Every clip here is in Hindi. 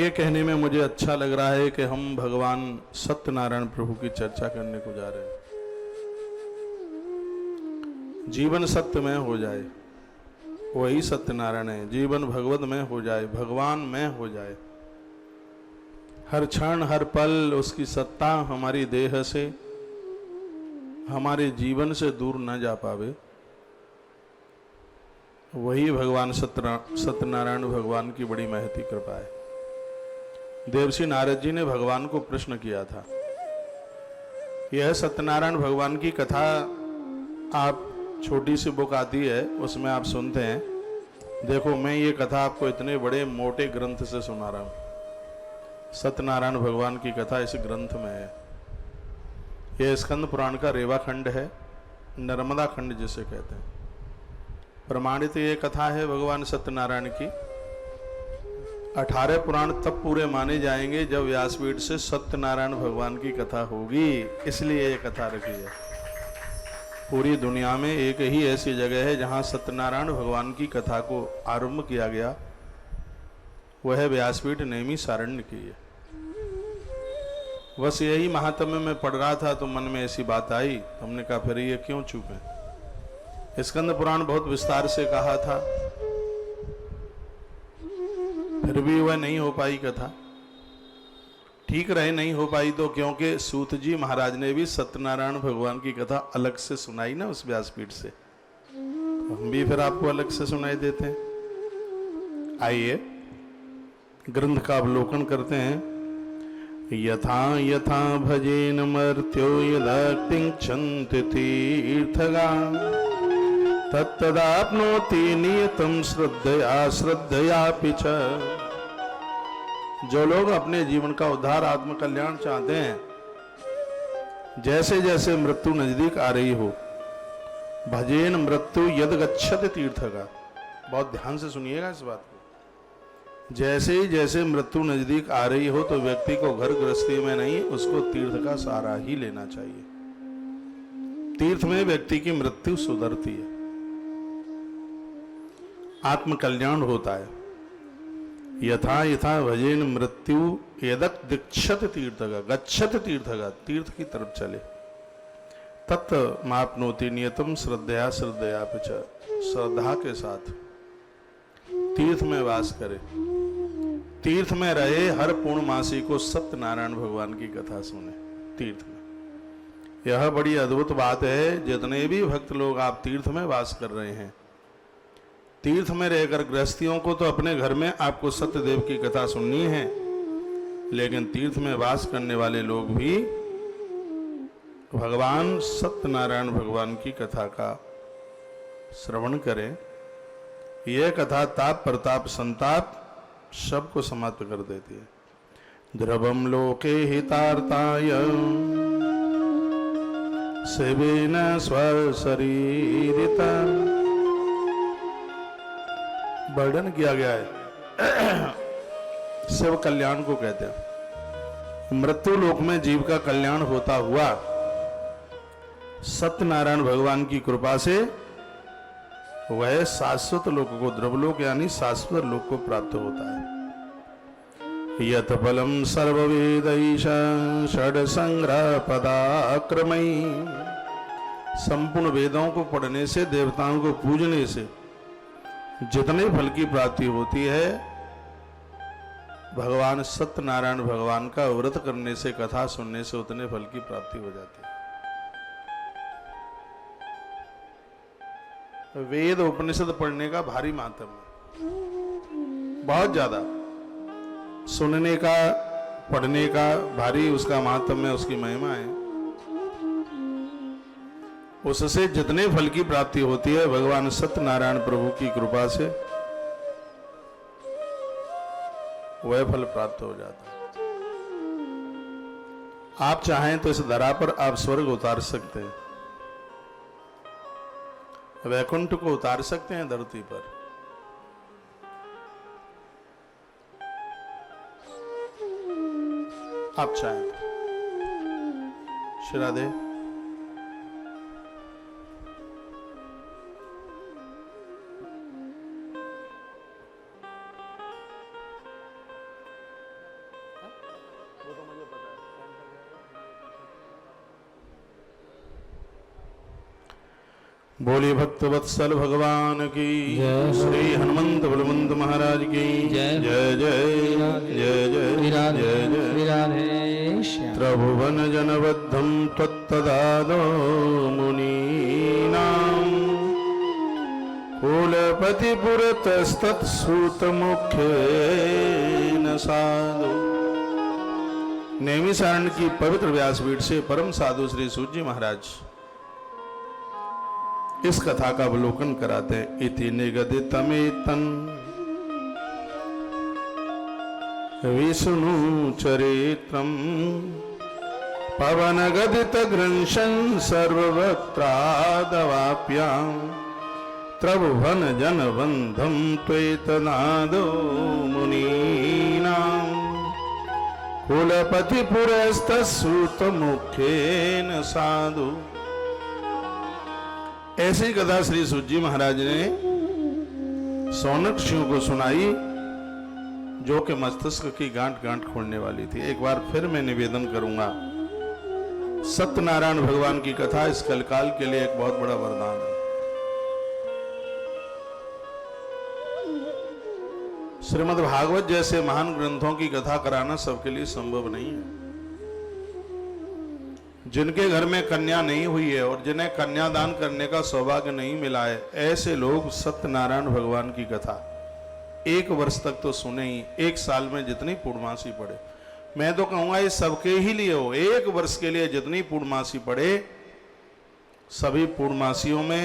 ये कहने में मुझे अच्छा लग रहा है कि हम भगवान सत्यनारायण प्रभु की चर्चा करने को जा रहे हैं। जीवन सत्यमय हो जाए, वही सत्यनारायण है। जीवन भगवतमय हो जाए, भगवान में हो जाए। हर क्षण हर पल उसकी सत्ता हमारी देह से, हमारे जीवन से दूर न जा पावे, वही भगवान सत्यनारायण भगवान की बड़ी महती कृपा है। देवर्षि नारद जी ने भगवान को प्रश्न किया था। यह सत्यनारायण भगवान की कथा आप छोटी सी बुक आती है, उसमें आप सुनते हैं। देखो, मैं ये कथा आपको इतने बड़े मोटे ग्रंथ से सुना रहा हूं। सत्यनारायण भगवान की कथा इस ग्रंथ में है। यह स्कंद पुराण का रेवा खंड है, नर्मदा खंड जिसे कहते हैं। प्रमाणित ये कथा है भगवान सत्यनारायण की। 18 पुराण तब पूरे माने जाएंगे जब व्यासपीठ से सत्यनारायण भगवान की कथा होगी, इसलिए ये कथा रखी है। पूरी दुनिया में एक ही ऐसी जगह है जहां सत्यनारायण भगवान की कथा को आरंभ किया गया, वह है व्यासपीठ नेमी सारण्य की है। बस यही महात्म्य में पढ़ रहा था तो मन में ऐसी बात आई, हमने कहा फिर ये क्यों चूकें। स्कंद पुराण बहुत विस्तार से कहा था, फिर भी वह नहीं हो पाई कथा। ठीक रहे नहीं हो पाई तो, क्योंकि सूत जी महाराज ने भी सत्यनारायण भगवान की कथा अलग से सुनाई ना उस व्यासपीठ से, तो हम भी फिर आपको अलग से सुनाई देते हैं। आइए ग्रंथ का अवलोकन करते हैं। यथा यथा भजेन मर्त्यो यदा तिंक्षन्ति तीर्थगा तत्तदाप्नोति नियतं श्रद्धया श्रद्धयापि च। जो लोग अपने जीवन का उद्धार, आत्म कल्याण चाहते हैं, जैसे जैसे मृत्यु नजदीक आ रही हो, भजेन मृत्यु यद गच्छति तीर्थगा। बहुत ध्यान से सुनिएगा इस बात को। जैसे ही जैसे मृत्यु नजदीक आ रही हो तो व्यक्ति को घर गृहस्थी में नहीं, उसको तीर्थ का सहारा ही लेना चाहिए। तीर्थ में व्यक्ति की मृत्यु सुधरती है, आत्म कल्याण होता है। यथा यथा भजेन मृत्यु यदक दीक्षत तीर्थगा, गच्छत तीर्थगा, तीर्थ की तरफ चले। तत् मापनोति नियतम श्रद्धया श्रद्धया पिच, श्रद्धा के साथ तीर्थ में वास करे, तीर्थ में रहे। हर पूर्णमासी को सत्यनारायण भगवान की कथा सुने तीर्थ में। यह बड़ी अद्भुत बात है। जितने भी भक्त लोग आप तीर्थ में वास कर रहे हैं, तीर्थ में रहकर गृहस्थियों को तो अपने घर में आपको सत्यदेव की कथा सुननी है, लेकिन तीर्थ में वास करने वाले लोग भी भगवान सत्यनारायण भगवान की कथा का श्रवण करें। यह कथा ताप प्रताप संताप सबको समाप्त कर देती है। द्रवम लोके हितार्थाय सेवेन स्वशरीरिता, वर्णन किया गया है। शिव कल्याण को कहते हैं। मृत्यु लोक में जीव का कल्याण होता हुआ सत्यनारायण भगवान की कृपा से वह शाश्वत लोक को, द्रवलोक यानी शाश्वत लोक को प्राप्त होता है। यत फलम सर्ववेदैश षड संग्रह पदाक्रमई, संपूर्ण वेदों को पढ़ने से, देवताओं को पूजने से जितने फल की प्राप्ति होती है, भगवान सत्यनारायण भगवान का व्रत करने से, कथा सुनने से उतने फल की प्राप्ति हो जाती है। वेद उपनिषद पढ़ने का भारी मातम है, बहुत ज्यादा। सुनने का, पढ़ने का भारी उसका मातम है, उसकी महिमा है। उससे जितने फल की प्राप्ति होती है, भगवान सत्यनारायण प्रभु की कृपा से वह फल प्राप्त हो जाता है। आप चाहें तो इस धरा पर आप स्वर्ग उतार सकते हैं, वैकुंठ को उतार सकते हैं धरती पर। आप चाहें तो। श्री राधे। बोलिए भक्तवत्सल भगवान की श्री हनुमंत बलवंत महाराज की जय जय जय जय जय त्रिभुवन जनबद्धं त्वत्तदादो मुनीनां कुलपति पुरतस्तत्सूत मुख्येन साधु। नैमिषारण्य की पवित्र व्यासपीठ से परम साधु श्री सूत जी महाराज इस कथा का अवलोकन कराते हैं। इति निगदितमेतन विष्णु चरित्रम पवन गदित ग्रंशन सर्ववक्त्रादवाप्यां त्रिभुवन जनबंधं त्वेतनादो मुनीनां कुलपति पुरस्तसूत मुख्येन साधु। ऐसी कथा श्री सूत जी महाराज ने सौनक ऋषियों को सुनाई जो कि मस्तिष्क की गांठ गांठ खोलने वाली थी। एक बार फिर मैं निवेदन करूंगा, सत्यनारायण भगवान की कथा इस कलकाल के लिए एक बहुत बड़ा वरदान है। श्रीमद् भागवत जैसे महान ग्रंथों की कथा कराना सबके लिए संभव नहीं है। जिनके घर में कन्या नहीं हुई है और जिन्हें कन्यादान करने का सौभाग्य नहीं मिला है, ऐसे लोग सत्यनारायण भगवान की कथा 1 वर्ष तक तो सुने ही, 1 साल में जितनी पूर्णमासी पढ़े। मैं तो कहूंगा ये सबके ही लिए हो, 1 वर्ष के लिए जितनी पूर्णमासी पढ़े, सभी पूर्णमासियों में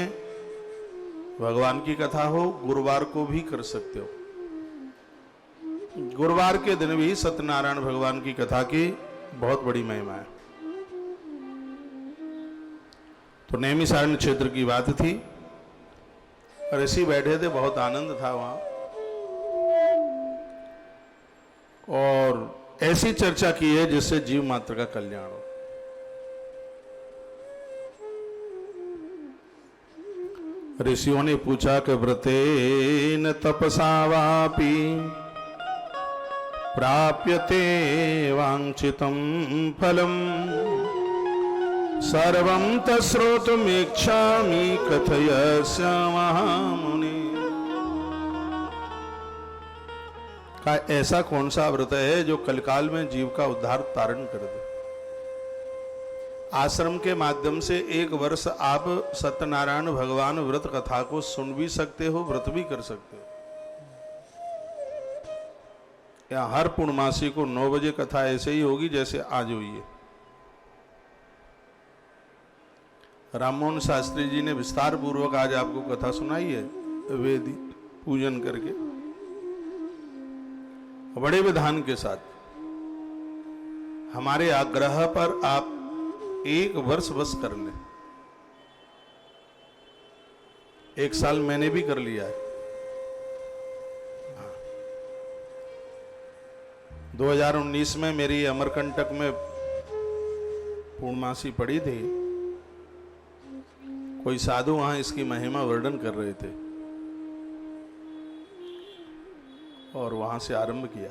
भगवान की कथा हो। गुरुवार को भी कर सकते हो, गुरुवार के दिन भी सत्यनारायण भगवान की कथा की बहुत बड़ी महिमा है। तो नैमिषारण्य क्षेत्र की बात थी, ऋषि बैठे थे, बहुत आनंद था वहां, और ऐसी चर्चा की है जिससे जीव मात्र का कल्याण हो। ऋषियों ने पूछा कि व्रतेन तपसा वापि प्राप्यते वांछितं फलम् सर्वं तश्रोतुमिच्छामि कथयस्य महामुनि। का ऐसा कौन सा व्रत है जो कलकाल में जीव का उद्धार तारण कर दे। आश्रम के माध्यम से 1 वर्ष आप सत्यनारायण भगवान व्रत कथा को सुन भी सकते हो, व्रत भी कर सकते हो। या हर पूर्णमासी को 9 बजे कथा ऐसे ही होगी जैसे आज हुई है। राममोहन शास्त्री जी ने विस्तार पूर्वक आज आपको कथा सुनाई है, वेदी पूजन करके बड़े विधान के साथ। हमारे आग्रह पर आप 1 वर्ष बस कर लें। 1 साल मैंने भी कर लिया है। 2019 में मेरी अमरकंटक में पूर्णमासी पड़ी थी। कोई साधु वहां इसकी महिमा वर्णन कर रहे थे और वहां से आरंभ किया।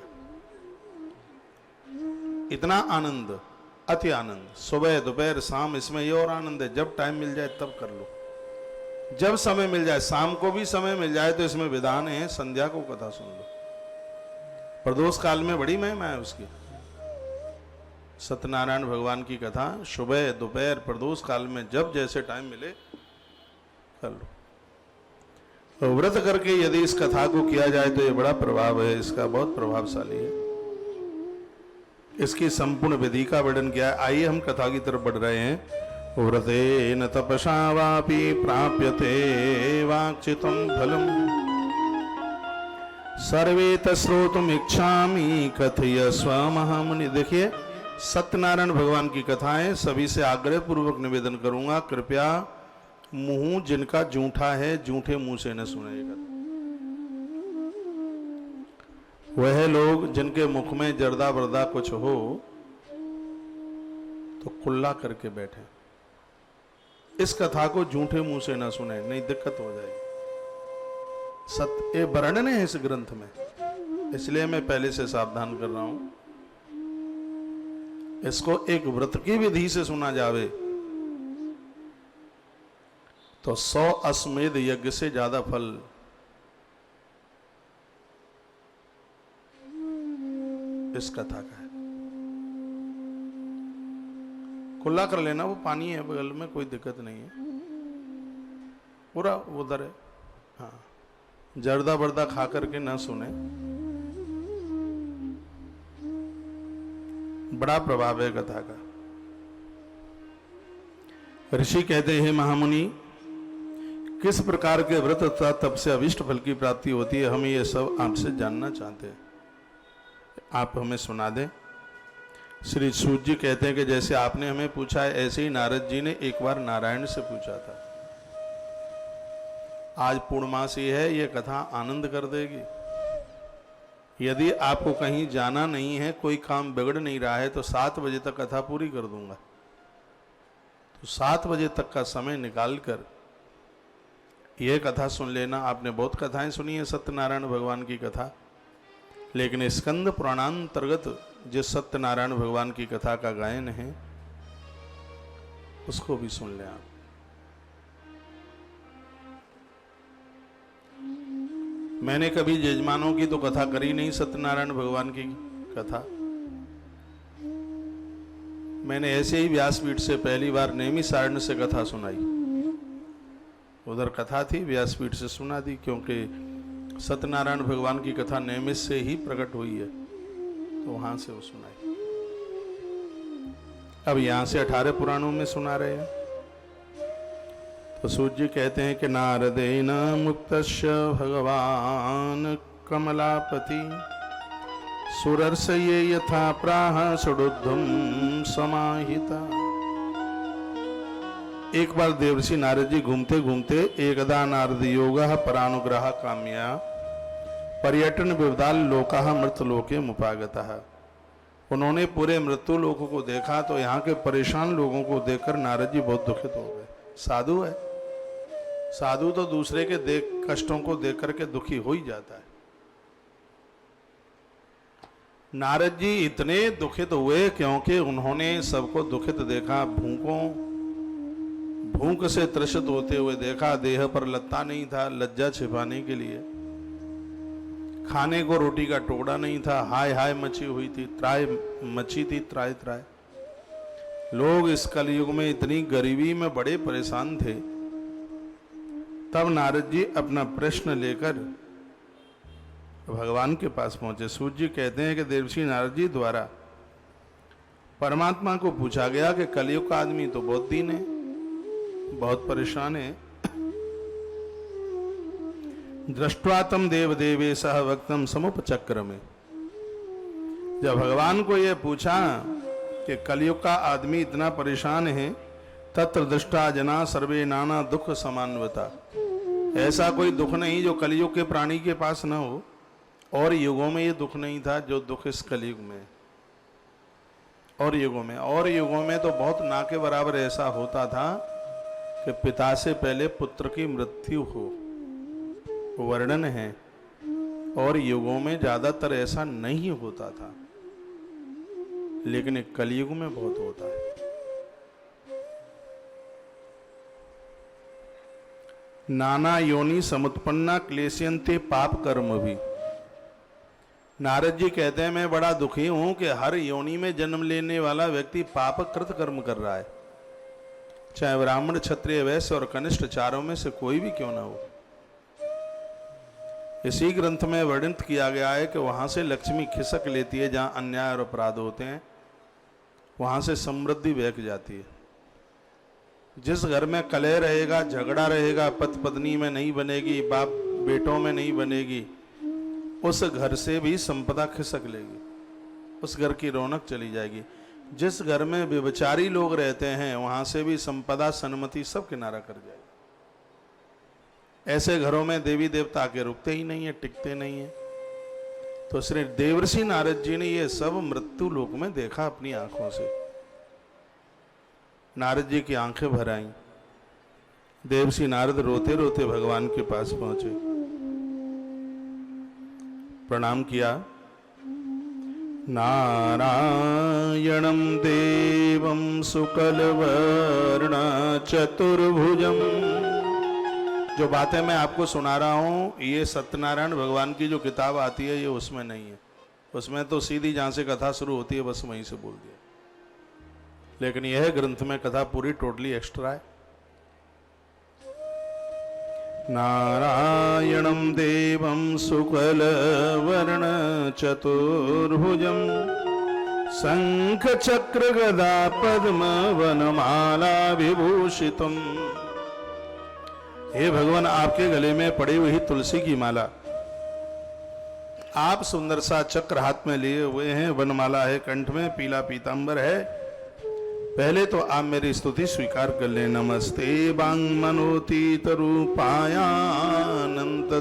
इतना आनंद, अति आनंद, सुबह दोपहर शाम, इसमें ये और आनंद है, जब टाइम मिल जाए तब कर लो, जब समय मिल जाए, शाम को भी समय मिल जाए तो इसमें विधान है, संध्या को कथा सुन लो। प्रदोष काल में बड़ी महिमा है उसकी। सत्यनारायण भगवान की कथा सुबह दोपहर प्रदोष काल में जब जैसे टाइम मिले कर लो। तो व्रत करके यदि इस कथा को किया जाए तो ये बड़ा प्रभाव है, इसका बहुत प्रभावशाली है। इसकी संपूर्ण विधि का वर्णन किया है। आइए हम कथा की तरफ बढ़ रहे हैं। व्रतेन तपसा वापि प्राप्यते वांछितं फलम् सर्वे तश्रोतुम इच्छामि कथयस्व महामुनि। देखिए, सत्यनारायण भगवान की कथाएं सभी से आग्रह पूर्वक निवेदन करूंगा, कृपया मुंह जिनका जूठा है जूठे मुंह से न सुनेगा। वह लोग जिनके मुख में जर्दा बर्दा कुछ हो तो कुल्ला करके बैठे। इस कथा को जूठे मुंह से न सुने, नहीं दिक्कत हो जाएगी। सत्य वर्णन है इस ग्रंथ में, इसलिए मैं पहले से सावधान कर रहा हूं। इसको एक व्रत की विधि से सुना जावे तो 100 अश्वमेध यज्ञ से ज्यादा फल इस कथा का है। खुला कर लेना, वो पानी है बगल में, कोई दिक्कत नहीं है, पूरा उधर है। हाँ, जर्दा बर्दा खा करके ना सुने, बड़ा प्रभाव है कथा का। ऋषि कहते हैं, महामुनि किस प्रकार के व्रत तथा तप से अभिष्ट फल की प्राप्ति होती है, हम ये सब आपसे जानना चाहते हैं, आप हमें सुना दें। श्री सूत जी कहते हैं कि जैसे आपने हमें पूछा है, ऐसे ही नारद जी ने एक बार नारायण से पूछा था। आज पूर्णमासी है, ये कथा आनंद कर देगी। यदि आपको कहीं जाना नहीं है, कोई काम बिगड़ नहीं रहा है, तो 7 बजे तक कथा पूरी कर दूंगा। तो 7 बजे तक का समय निकालकर यह कथा सुन लेना। आपने बहुत कथाएं सुनी है सत्यनारायण भगवान की कथा, लेकिन स्कंद पुराणांतर्गत जिस सत्यनारायण भगवान की कथा का गायन है उसको भी सुन लें आप। मैंने कभी यजमानों की तो कथा करी नहीं, सत्यनारायण भगवान की कथा मैंने ऐसे ही व्यासपीठ से पहली बार नैमिषारण्य से कथा सुनाई। उधर कथा थी, व्यासपीठ से सुना दी, क्योंकि सत्यनारायण भगवान की कथा नैमिष से ही प्रकट हुई है, तो वहां से वो सुनाई। अब यहां से 18 पुराणों में सुना रहे हैं। तो सूत जी कहते हैं कि नारदेन मुक्तस्य भगवान कमलापति सुरर्षये यथा प्राह सुडुद्धम समाहिता। एक बार देवर्षि नारद जी घूमते घूमते एकदा नारद योगः परानुग्रह काम्या पर्यटन विवदाल लोकः मृतलोके मुपागतः। उन्होंने पूरे मृत्यु लोकों को देखा तो यहाँ के परेशान लोगों को देखकर नारद जी बहुत दुखित हो गए। साधु है, साधु तो दूसरे के कष्टों को देख करके दुखी हो ही जाता है। नारद जी इतने दुखित हुए क्योंकि उन्होंने सबको दुखित देखा, भूख से त्रसित होते हुए देखा। देह पर लत्ता नहीं था लज्जा छिपाने के लिए, खाने को रोटी का टुकड़ा नहीं था, हाय हाय मची हुई थी, त्राय मची थी, त्राय त्राय। लोग इस कलयुग में इतनी गरीबी में बड़े परेशान थे। तब नारद जी अपना प्रश्न लेकर भगवान के पास पहुंचे। सूत जी कहते हैं कि देवर्षि नारद जी द्वारा परमात्मा को पूछा गया कि कलयुग का आदमी तो बहुत दीन है, बहुत परेशान है। दृष्ट्वातम देव देवे सह वक्तम समुपचक्र में जब भगवान को यह पूछा कि कलयुग का आदमी इतना परेशान है, तत्र दृष्टा जना सर्वे नाना दुख समान्वता। ऐसा कोई दुख नहीं जो कलयुग के प्राणी के पास न हो, और युगों में ये दुख नहीं था जो दुख इस कलयुग में। और युगों में तो बहुत ना के बराबर ऐसा होता था कि पिता से पहले पुत्र की मृत्यु हो, वर्णन है। और युगों में ज्यादातर ऐसा नहीं होता था, लेकिन कलयुग में बहुत होता है। नाना योनि समुत्पन्ना क्लेशयन्ते पाप कर्म भी। नारद जी कहते हैं मैं बड़ा दुखी हूं कि हर योनि में जन्म लेने वाला व्यक्ति पाप कृत कर्म कर रहा है, चाहे ब्राह्मण क्षत्रिय वैश्य और कनिष्ठ चारों में से कोई भी क्यों ना हो। इसी ग्रंथ में वर्णित किया गया है कि वहां से लक्ष्मी खिसक लेती है, जहां अन्याय और अपराध होते हैं वहां से समृद्धि बहक जाती है। जिस घर में कलह रहेगा, झगड़ा रहेगा, पति पत्नी में नहीं बनेगी, बाप बेटों में नहीं बनेगी, उस घर से भी संपदा खिसक लेगी, उस घर की रौनक चली जाएगी। जिस घर में व्यभिचारी लोग रहते हैं वहां से भी संपदा सन्मति सब किनारा कर जाएगी। ऐसे घरों में देवी देवता के रुकते ही नहीं है, टिकते नहीं है। तो श्री देवर्षि नारद जी ने ये सब मृत्यु लोक में देखा अपनी आंखों से। नारद जी की आंखें भर आईं। देवर्षि नारद रोते रोते भगवान के पास पहुंचे, प्रणाम किया। नारायणं देवं शुक्लवर्ण चतुर्भुजम। जो बातें मैं आपको सुना रहा हूं ये सत्यनारायण भगवान की जो किताब आती है ये उसमें नहीं है। उसमें तो सीधी जहां से कथा शुरू होती है बस वहीं से बोल दिया, लेकिन यह ग्रंथ में कथा पूरी टोटली एक्स्ट्रा है। नारायणं देवं शुक्लवर्ण चतुर्भुजं शंख चक्र गदा पद्म वनमाला विभूषितम्। हे भगवान, आपके गले में पड़ी हुई तुलसी की माला, आप सुंदर सा चक्र हाथ में लिए हुए हैं, वनमाला है कंठ में, पीला पीतांबर है। पहले तो आप मेरी स्तुति स्वीकार कर ले। नमस्ते बांग मनोतीत रूपायानंत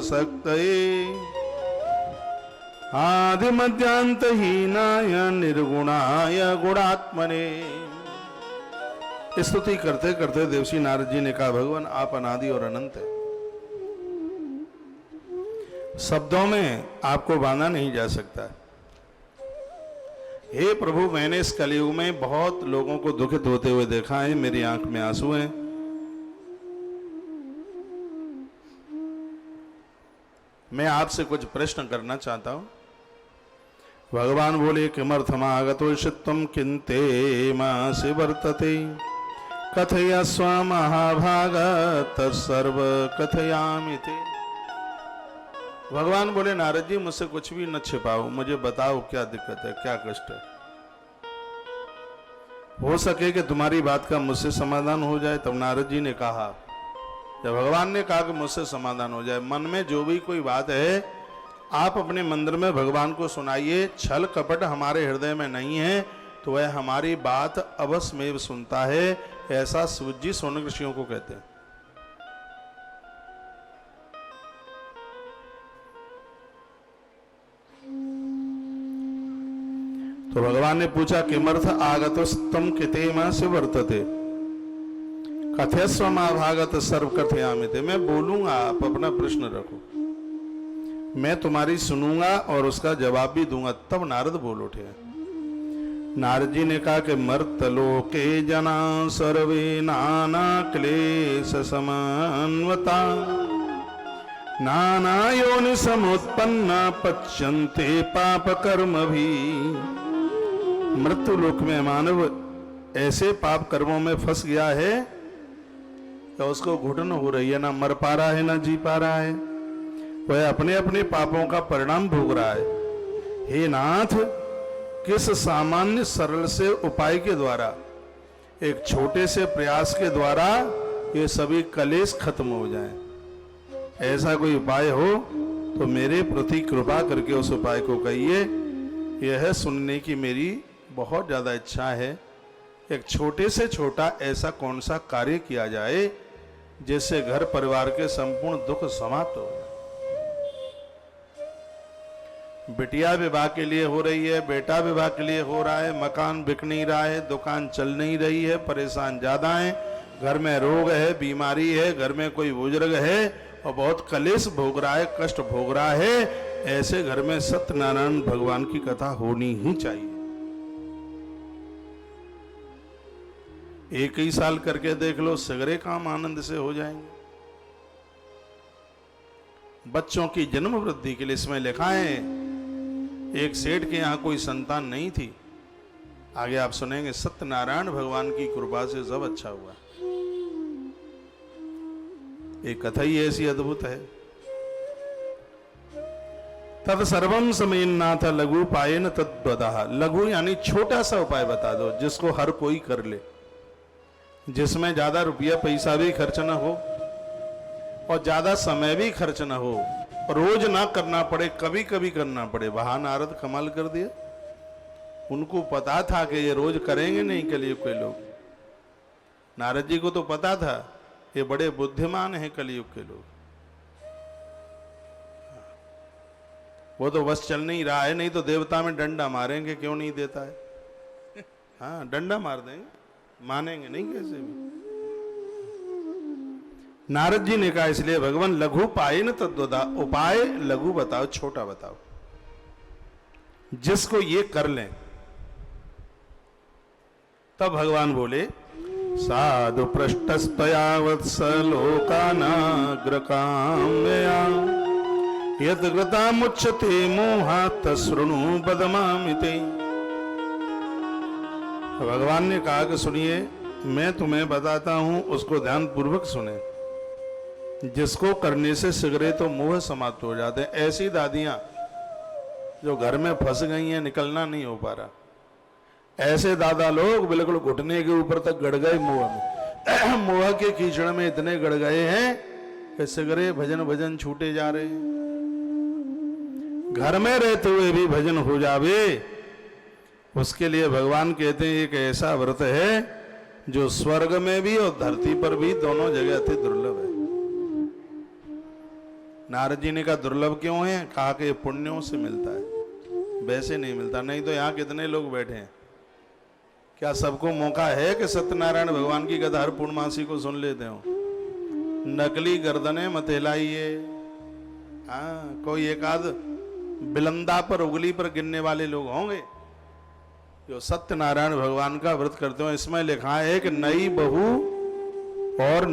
शक्तये आदि मध्यांत हीनाय निर्गुणाय गुणात्मने। स्तुति करते करते देवसी नारद जी ने कहा, भगवान आप अनादि और अनंत है, शब्दों में आपको बांधा नहीं जा सकता। हे प्रभु, मैंने इस कलयुग में बहुत लोगों को दुखित होते हुए देखा है, मेरी आंख में आंसू हैं। मैं आपसे कुछ प्रश्न करना चाहता हूं। भगवान बोले, किमर्थमागतो चित्तम किन्ते मासि वर्तते कथयस्व महाभाग तत्सर्व कथयामि ते। भगवान बोले, नारद जी मुझसे कुछ भी न छिपाओ, मुझे बताओ क्या दिक्कत है, क्या कष्ट है। हो सके कि तुम्हारी बात का मुझसे समाधान हो जाए। तब नारद जी ने कहा, जब भगवान ने कहा कि मुझसे समाधान हो जाए, मन में जो भी कोई बात है आप अपने मंदिर में भगवान को सुनाइए। छल कपट हमारे हृदय में नहीं है तो वह हमारी बात अवश्यमेव सुनता है। ऐसा सूत जी सोनक ऋषियों को कहते हैं। तो भगवान ने पूछा, किमर्थ आगतस्तम कितेमासि वर्तते कथयस्व महाभागत सर्व कथयामिते। मैं बोलूंगा, आप अपना प्रश्न रखो, मैं तुम्हारी सुनूंगा और उसका जवाब भी दूंगा। तब नारद बोल उठे। नारद जी ने कहा कि मर्तलोके जना सर्वे नाना क्लेश समन्वता नाना योनि समुत्पन्ना पच्यन्ते पाप कर्म भी। मृत्यु लोक में मानव ऐसे पाप कर्मों में फंस गया है कि उसको घुटन हो रही है, ना मर पा रहा है ना जी पा रहा है। वह अपने अपने पापों का परिणाम भोग रहा है। हे नाथ, किस सामान्य सरल से उपाय के द्वारा, एक छोटे से प्रयास के द्वारा ये सभी कलेश खत्म हो जाएं। ऐसा कोई उपाय हो तो मेरे प्रति कृपा करके उस उपाय को कहिए। यह सुनने की मेरी बहुत ज्यादा इच्छा है। एक छोटे से छोटा ऐसा कौन सा कार्य किया जाए जिससे घर परिवार के संपूर्ण दुख समाप्त हो। बिटिया विवाह के लिए हो रही है, बेटा विवाह के लिए हो रहा है, मकान बिक नहीं रहा है, दुकान चल नहीं रही है, परेशान ज्यादा है, घर में रोग है, बीमारी है, घर में कोई बुजुर्ग है और बहुत कलेश भोग रहा है, कष्ट भोग रहा है। ऐसे घर में सत्यनारायण भगवान की कथा होनी ही चाहिए। एक ही साल करके देख लो, सगरे काम आनंद से हो जाएंगे। बच्चों की जन्म वृद्धि के लिए इसमें लिखा है, एक सेठ के यहां कोई संतान नहीं थी। आगे आप सुनेंगे, सत्यनारायण भगवान की कृपा से सब अच्छा हुआ। एक कथा ही ऐसी अद्भुत है। तद सर्वम समेन्नाथ लघु पायेन तद्वदः। लघु यानी छोटा सा उपाय बता दो जिसको हर कोई कर ले, जिसमें ज्यादा रुपया पैसा भी खर्च ना हो और ज्यादा समय भी खर्च ना हो, रोज ना करना पड़े, कभी कभी करना पड़े। वहां नारद कमाल कर दिया। उनको पता था कि ये रोज करेंगे नहीं कलयुग के लोग। नारद जी को तो पता था ये बड़े बुद्धिमान हैं कलयुग के लोग। वो तो बस चल नहीं रहा है, नहीं तो देवता में डंडा मारेंगे, क्यों नहीं देता है। हाँ, डंडा मार देंगे, मानेंगे नहीं कैसे भी। नारद जी ने कहा, इसलिए भगवान लघु पाए न तद्वदा, उपाय लघु बताओ, छोटा बताओ। जिसको ये कर लें, तब भगवान बोले साधु पृष्ठस्तया वत्सलोकानाग्रकाम्यया यद कृतामुच्यते मोहात् तशृणु पदमामिते। भगवान ने कहा कि सुनिए, मैं तुम्हें बताता हूं, उसको ध्यान पूर्वक सुने। जिसको करने से शीघ्र तो मोह समाप्त हो जाते हैं। ऐसी दादियां जो घर में फंस गई हैं, निकलना नहीं हो पा रहा। ऐसे दादा लोग बिल्कुल घुटने के ऊपर तक गड़ गए मोह में। मोह के कीचड़ में इतने गड़ गए हैं कि शीघ्र भजन भजन छूटे जा रहे हैं। घर में रहते हुए भी भजन हो जावे, उसके लिए भगवान कहते हैं एक ऐसा व्रत है जो स्वर्ग में भी और धरती पर भी दोनों जगह अति दुर्लभ है। नारद जी ने कहा दुर्लभ क्यों है? कहा कि पुण्यों से मिलता है, वैसे नहीं मिलता। नहीं तो यहाँ कितने लोग बैठे हैं, क्या सबको मौका है कि सत्यनारायण भगवान की कथा हर पूर्णमासी को सुन लेते हो? नकली गर्दनें मत हिलाइए। हाँ, कोई एक आध बिलंदा पर उंगली पर गिनने वाले लोग होंगे जो सत्यनारायण भगवान का व्रत करते हो। इसमें लिखा है कि नई बहू और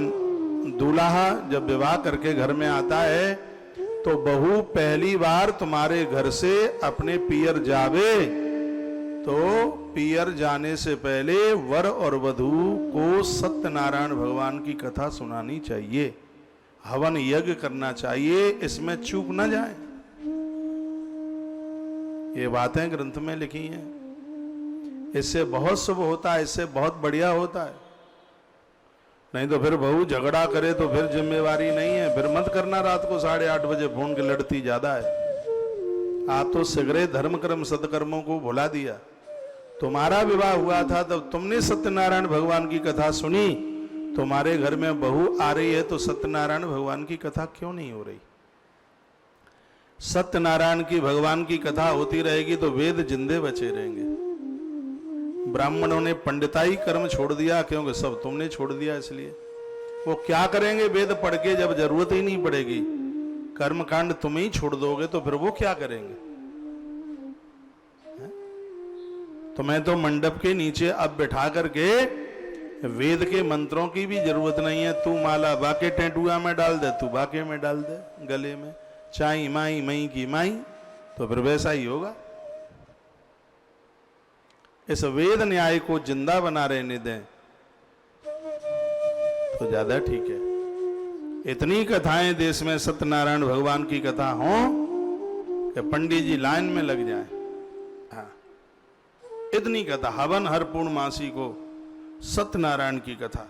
दूल्हा जब विवाह करके घर में आता है तो बहू पहली बार तुम्हारे घर से अपने पियर जावे तो पियर जाने से पहले वर और वधू को सत्यनारायण भगवान की कथा सुनानी चाहिए, हवन यज्ञ करना चाहिए, इसमें चूक ना जाए। ये बातें ग्रंथ में लिखी हैं। इससे बहुत शुभ होता है, इससे बहुत बढ़िया होता है। नहीं तो फिर बहू झगड़ा करे तो फिर जिम्मेवारी नहीं है। फिर मत करना रात को 8:30 बजे फोन के, लड़ती ज्यादा है। आप तो शीघ्र धर्म कर्म सत्कर्मों को भुला दिया। तुम्हारा विवाह हुआ था तब तुमने सत्यनारायण भगवान की कथा सुनी। तुम्हारे घर में बहू आ रही है तो सत्यनारायण भगवान की कथा क्यों नहीं हो रही? सत्यनारायण की भगवान की कथा होती रहेगी तो वेद जिंदे बचे रहेंगे। ब्राह्मणों ने पंडिताई कर्म छोड़ दिया क्योंकि सब तुमने छोड़ दिया, इसलिए वो क्या करेंगे वेद पढ़ के जब जरूरत ही नहीं पड़ेगी। कर्मकांड तुम ही छोड़ दोगे तो फिर वो क्या करेंगे? तुम्हें तो मंडप के नीचे अब बिठा करके वेद के मंत्रों की भी जरूरत नहीं है। तू माला बाके टेंटुआ में डाल दे, तू बाके में डाल दे, गले में चाई माई मई की माई, तो फिर वैसा ही होगा। इस वेद न्याय को जिंदा बना रहने दें तो ज्यादा ठीक है। इतनी कथाएं देश में सत्यनारायण भगवान की कथा हो कि पंडित जी लाइन में लग जाएं। हाँ, इतनी कथा, हवन हर पूर्णमासी को सत्यनारायण की कथा,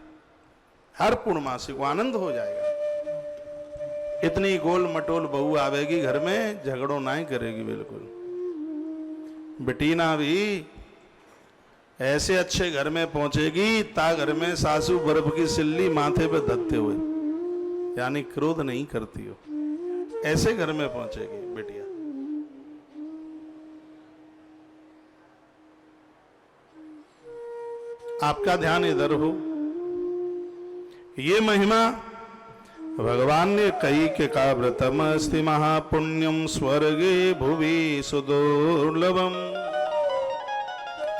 हर पूर्णमासी को आनंद हो जाएगा। इतनी गोल मटोल बहू आवेगी घर में, झगड़ो ना ही करेगी बिल्कुल। बेटीना भी ऐसे अच्छे घर में पहुंचेगी ता घर में सासू बर्फ की सिल्ली माथे पे धत्ते हुए, यानी क्रोध नहीं करती हो, ऐसे घर में पहुंचेगी बेटिया। आपका ध्यान इधर हो। ये महिमा भगवान ने कही के का व्रतम अस्ति महापुण्यम स्वर्गे भुवि सुदुर्लभम।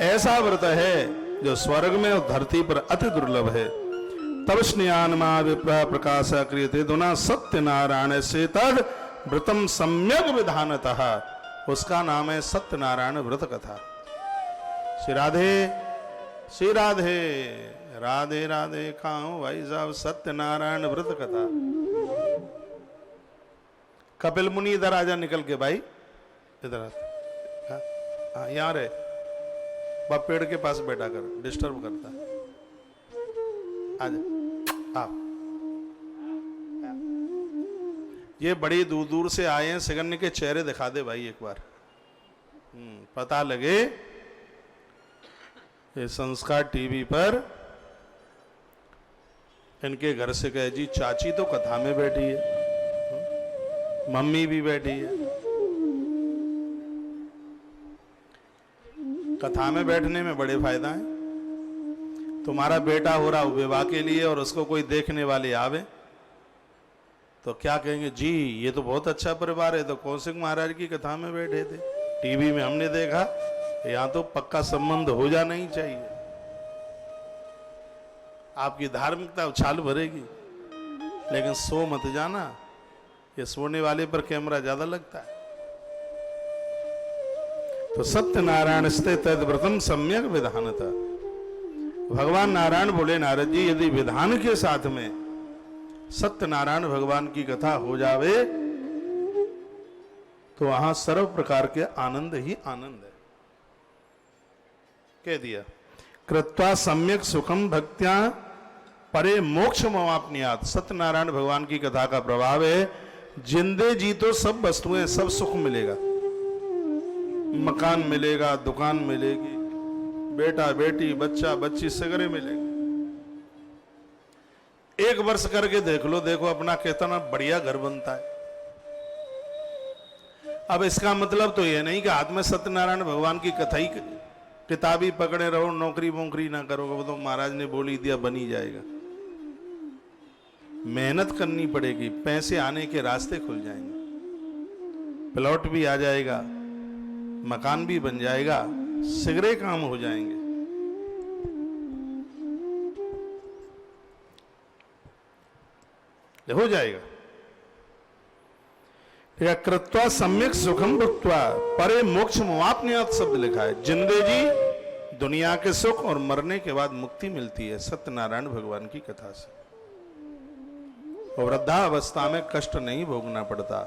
ऐसा व्रत है जो स्वर्ग में और धरती पर अति दुर्लभ है। तब स्नेहान मा विप्रा प्रकाश क्रियते दुना सत्यनारायण से तद व्रतम सम्यक विधानतः। उसका नाम है सत्यनारायण व्रत कथा। श्री राधे श्री राधे राधे राधे। खाओ भाई साहब सत्यनारायण व्रत कथा। कपिल मुनि इधर आजा निकल के भाई, इधर हाँ यहाँ रहे, बाप पेड़ के पास बैठा कर, डिस्टर्ब करता है। आजा आप। ये बड़ी दूर दूर से आए हैं, सिगन्य के चेहरे दिखा दे भाई एक बार, पता लगे। ये संस्कार टीवी पर इनके घर से कहे जी चाची तो कथा में बैठी है, मम्मी भी बैठी है। कथा में बैठने में बड़े फायदा है। तुम्हारा बेटा हो रहा विवाह के लिए और उसको कोई देखने वाले आवे तो क्या कहेंगे, जी ये तो बहुत अच्छा परिवार है, तो कौशिक महाराज की कथा में बैठे थे। टीवी में हमने देखा, यहां तो पक्का संबंध हो जाना ही चाहिए। आपकी धार्मिकता उछाल भरेगी, लेकिन सो मत जाना, ये सोने वाले पर कैमरा ज्यादा लगता है। तो सत्यनारायण स्थित व्रतम सम्यक विधानता। भगवान नारायण बोले, नारद जी यदि विधान के साथ में सत्यनारायण भगवान की कथा हो जावे तो वहां सर्व प्रकार के आनंद ही आनंद है। कह दिया, कृत्वा सम्यक सुखम भक्त्या परे मोक्ष मवाप्नियात। सत्यनारायण भगवान की कथा का प्रभाव है, जिंदे जी तो सब वस्तुएं, सब सुख मिलेगा, मकान मिलेगा, दुकान मिलेगी, बेटा बेटी बच्चा बच्ची सगरे मिलेंगे। एक वर्ष करके देख लो, देखो अपना कितना बढ़िया घर बनता है। अब इसका मतलब तो यह नहीं कि हाथ में सत्यनारायण भगवान की कथा ही किताब ही पकड़े रहो, नौकरी वोकरी ना करो, वो तो महाराज ने बोली दिया बन ही जाएगा। मेहनत करनी पड़ेगी, पैसे आने के रास्ते खुल जाएंगे, प्लॉट भी आ जाएगा, मकान भी बन जाएगा, सिगरे काम हो जाएंगे। हो जाएगा। कृत्वा सम्यक सुखम भुक्त्वा परे मोक्ष मुआप्नुयात् शब्द लिखा है। जिंदे जी दुनिया के सुख और मरने के बाद मुक्ति मिलती है सत्यनारायण भगवान की कथा से। वृद्धावस्था में कष्ट नहीं भोगना पड़ता।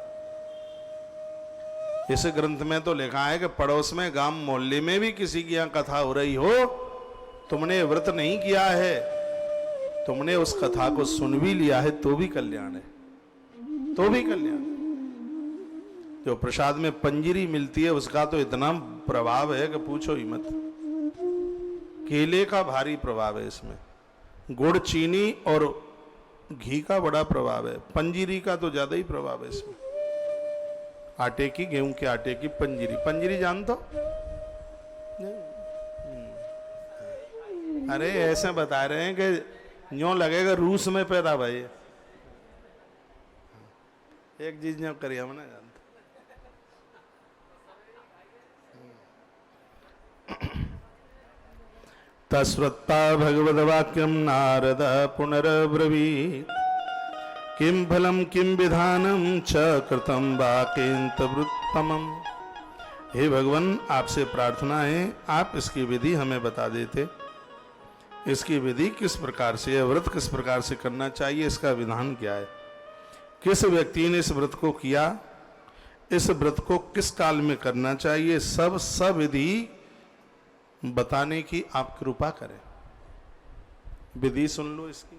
इस ग्रंथ में तो लिखा है कि पड़ोस में गांव मोहल्ले में भी किसी की यहां कथा हो रही हो, तुमने व्रत नहीं किया है, तुमने उस कथा को सुन भी लिया है तो भी कल्याण है, तो भी कल्याण। जो प्रसाद में पंजीरी मिलती है उसका तो इतना प्रभाव है कि पूछो ही मत। केले का भारी प्रभाव है इसमें, गुड़ चीनी और घी का बड़ा प्रभाव है, पंजीरी का तो ज्यादा ही प्रभाव है इसमें। आटे की, गेहूं के आटे की पंजीरी। पंजीरी जानते हो? अरे ऐसे बता रहे हैं कि यूं लगेगा रूस में पैदा भाई। एक चीज यूं करिए, हम ना जानते। तस्वत्ता भगवद्वाक्यम नारद पुनरब्रवीत् किम फलम किम विधानम च कृतम वाक्यंतवृत्तमम्। हे भगवान, आपसे प्रार्थना है आप इसकी विधि हमें बता देते। इसकी विधि किस प्रकार से है, व्रत किस प्रकार से करना चाहिए, इसका विधान क्या है, किस व्यक्ति ने इस व्रत को किया, इस व्रत को किस काल में करना चाहिए, सब विधि बताने की आप कृपा करें। विधि सुन लो इसकी।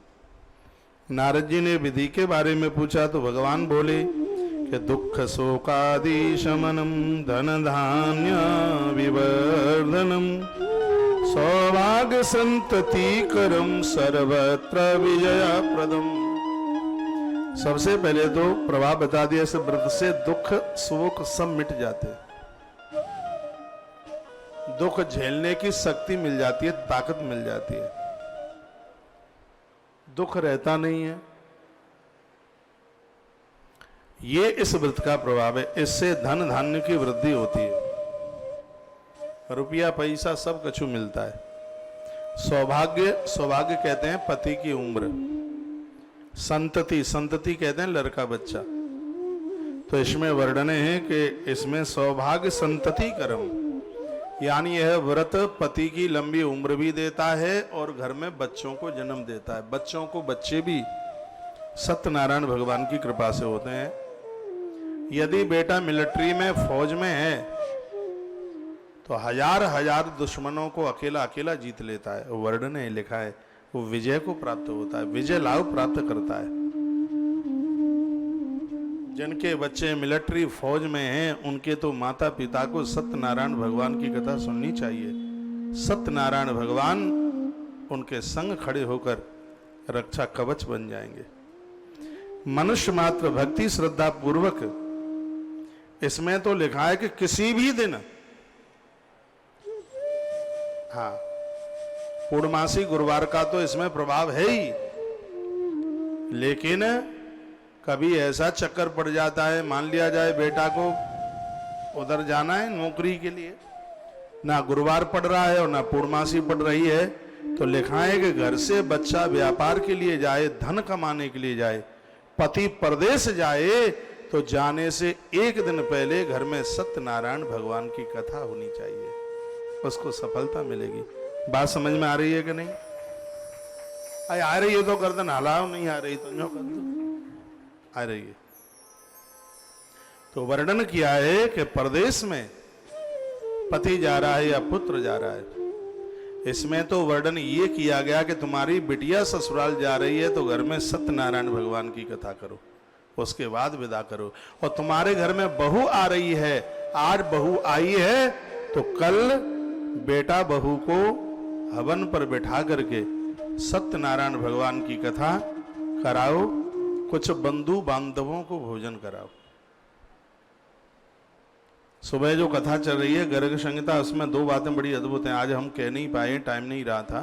नारद जी ने विधि के बारे में पूछा तो भगवान बोले कि दुख शोकादि शमनम धन धान्य विवर्धनम सौभाग्य संतति करम सर्वत्र विजया प्रदम। सबसे पहले तो प्रभाव बता दिया, इस व्रत से दुख शोक सब मिट जाते हैं, दुख झेलने की शक्ति मिल जाती है, ताकत मिल जाती है, दुख रहता नहीं है। ये इस व्रत का प्रभाव है। इससे धन धान्य की वृद्धि होती है, रुपया पैसा सब कछु मिलता है। सौभाग्य कहते हैं पति की उम्र, संतति कहते हैं लड़का बच्चा। तो इसमें वर्णन है कि इसमें सौभाग्य संतति करम, यानी यह व्रत पति की लंबी उम्र भी देता है और घर में बच्चों को जन्म देता है। बच्चों को बच्चे भी सत्यनारायण भगवान की कृपा से होते हैं। यदि बेटा मिलिट्री में फौज में है तो हजार दुश्मनों को अकेला जीत लेता है। वर्णन है, लिखा है, वो विजय को प्राप्त होता है, विजय लाभ प्राप्त करता है। जिनके बच्चे मिलिट्री फौज में हैं उनके तो माता पिता को सत्यनारायण भगवान की कथा सुननी चाहिए। सत्यनारायण भगवान उनके संग खड़े होकर रक्षा कवच बन जाएंगे। मनुष्य मात्र भक्ति श्रद्धा पूर्वक, इसमें तो लिखा है कि किसी भी दिन, हाँ पूर्णमासी गुरुवार का तो इसमें प्रभाव है ही, लेकिन कभी ऐसा चक्कर पड़ जाता है, मान लिया जाए बेटा को उधर जाना है नौकरी के लिए, ना गुरुवार पड़ रहा है और ना पूर्णमासी पड़ रही है, तो लिखा है कि घर से बच्चा व्यापार के लिए जाए, धन कमाने के लिए जाए, पति परदेश जाए, तो जाने से एक दिन पहले घर में सत्यनारायण भगवान की कथा होनी चाहिए, उसको सफलता मिलेगी। बात समझ में आ रही है कि नहीं? आ रही है तो गर्दन हलाओ, नहीं आ रही तो नो कर दो। आ रही है तो वर्णन किया है कि परदेश में पति जा रहा है या पुत्र जा रहा है। इसमें तो वर्णन ये किया गया कि तुम्हारी बिटिया ससुराल जा रही है तो घर में सत्यनारायण भगवान की कथा करो, उसके बाद विदा करो। और तुम्हारे घर में बहू आ रही है, आज बहू आई है तो कल बेटा बहू को हवन पर बैठा करके सत्यनारायण भगवान की कथा कराओ, कुछ बंधु बांधवों को भोजन कराओ। सुबह जो कथा चल रही है गर्ग संहिता, उसमें दो बातें बड़ी अद्भुत हैं, आज हम कह नहीं पाए, टाइम नहीं रहा था।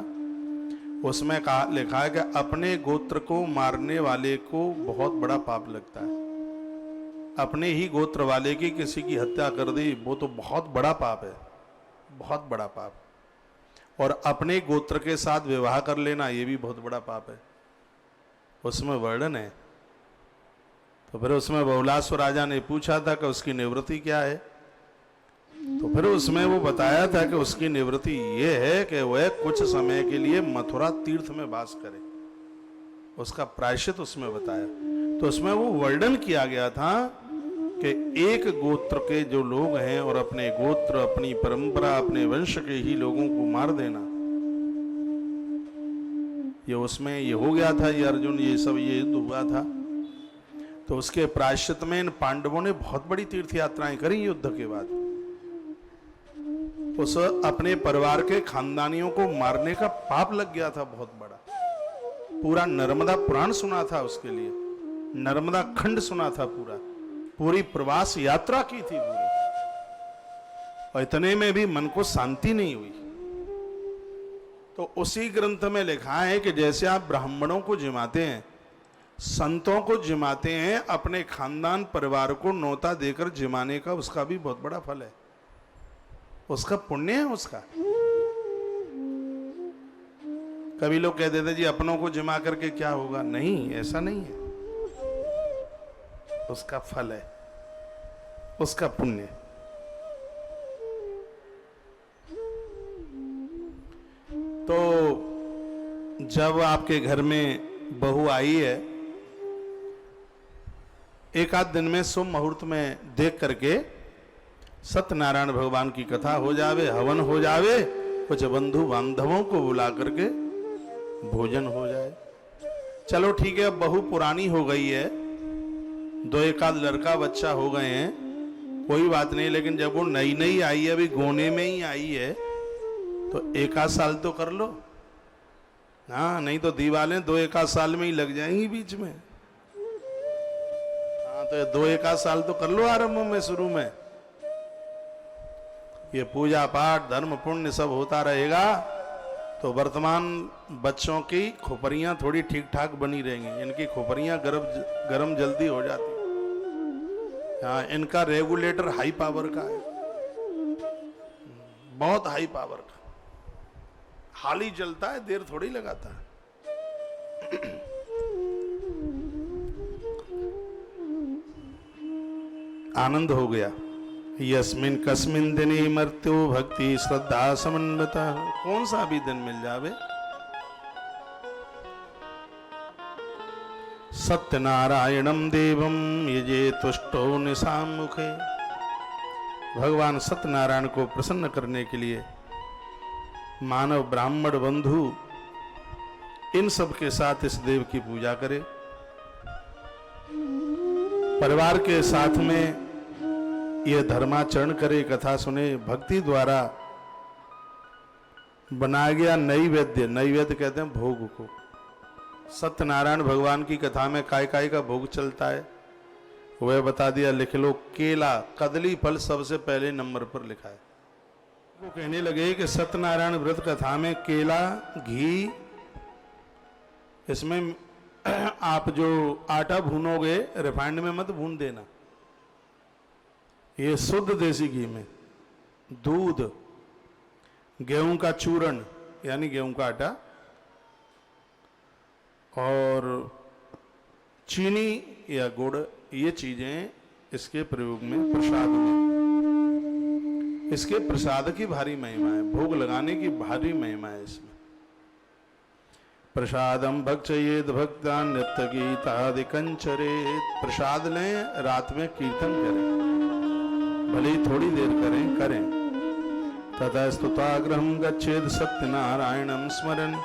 उसमें लिखा है कि अपने गोत्र को मारने वाले को बहुत बड़ा पाप लगता है। अपने ही गोत्र वाले की किसी की हत्या कर दी, वो तो बहुत बड़ा पाप है, बहुत बड़ा पाप। और अपने गोत्र के साथ विवाह कर लेना, ये भी बहुत बड़ा पाप है। उसमें वर्णन है। तो फिर उसमें बहुलास्व राजा ने पूछा था कि उसकी निवृत्ति क्या है, तो फिर उसमें वो बताया था कि उसकी निवृत्ति ये है कि वह कुछ समय के लिए मथुरा तीर्थ में वास करे, उसका प्रायश्चित उसमें बताया। तो उसमें वो वर्णन किया गया था कि एक गोत्र के जो लोग हैं और अपने गोत्र, अपनी परंपरा, अपने वंश के ही लोगों को मार देना, ये उसमें ये हो गया था, ये अर्जुन ये सब ये युद्ध हुआ था। तो उसके प्रायश्चित में इन पांडवों ने बहुत बड़ी तीर्थ यात्राएं करी युद्ध के बाद। उस अपने परिवार के खानदानियों को मारने का पाप लग गया था बहुत बड़ा। पूरा नर्मदा पुराण सुना था उसके लिए, नर्मदा खंड सुना था, पूरी प्रवास यात्रा की थी पूरी, और इतने में भी मन को शांति नहीं हुई। तो उसी ग्रंथ में लिखा है कि जैसे आप ब्राह्मणों को जिमाते हैं, संतों को जिमाते हैं, अपने खानदान परिवार को न्योता देकर जिमाने का उसका भी बहुत बड़ा फल है, उसका पुण्य है उसका। कभी लोग कह देते जी अपनों को जिमा करके क्या होगा, नहीं, ऐसा नहीं है, उसका फल है, उसका पुण्य। तो जब आपके घर में बहू आई है, एक आध दिन में शुभ मुहूर्त में देख करके सत्यनारायण भगवान की कथा हो जावे, हवन हो जावे, कुछ बंधु बांधवों को बुला करके भोजन हो जाए। चलो ठीक है, अब बहू पुरानी हो गई है, दो एक आध लड़का बच्चा हो गए हैं, कोई बात नहीं, लेकिन जब वो नई नई आई है, अभी गोने में ही आई है, तो एक आध साल तो कर लो। हाँ, नहीं तो दीवालें दो एक आध साल में ही लग जाएंगी बीच में। हाँ, तो दो एक आध साल तो कर लो आरंभ में, शुरू में। ये पूजा पाठ धर्म पुण्य सब होता रहेगा तो वर्तमान बच्चों की खोपरियां थोड़ी ठीक ठाक बनी रहेंगी। इनकी खोपरियां गरम जल्दी हो जाती। हाँ, इनका रेगुलेटर हाई पावर का है, बहुत हाई पावर का, हाल ही चलता है, देर थोड़ी लगाता है। आनंद हो गया। यस्मिन कस्मिन दिने मृत्यु भक्ति श्रद्धा समन्विता, कौन सा भी दिन मिल जावे। सत्यनारायणम देवम यजे तुष्टो निशामुखे, भगवान सत्यनारायण को प्रसन्न करने के लिए मानव ब्राह्मण बंधु इन सब के साथ इस देव की पूजा करे, परिवार के साथ में यह धर्माचरण करे, कथा सुने। भक्ति द्वारा बनाया गया नैवेद्य, नैवेद्य कहते हैं भोग को। सत्यनारायण भगवान की कथा में काय काय का भोग चलता है वह बता दिया, लिख लो। केला, कदली फल सबसे पहले नंबर पर लिखा है। वो कहने लगे कि सत्यनारायण व्रत कथा में केला, घी, इसमें आप जो आटा भूनोगे रिफाइंड में मत भून देना, ये शुद्ध देसी घी में दूध, गेहूं का चूर्ण यानी गेहूं का आटा और चीनी या गुड़, ये चीजें इसके प्रयोग में, प्रसाद में, इसके प्रसाद की भारी महिमा है, भोग लगाने की भारी महिमा है इसमें। प्रसादम भक्षयेद भक्ता नित्य गीतादिकं चरेत। प्रसाद लें, रात में कीर्तन करें, भले ही थोड़ी देर करें। तथा स्तुताग्रहं गच्छेद सत्यनारायणं स्मरन्।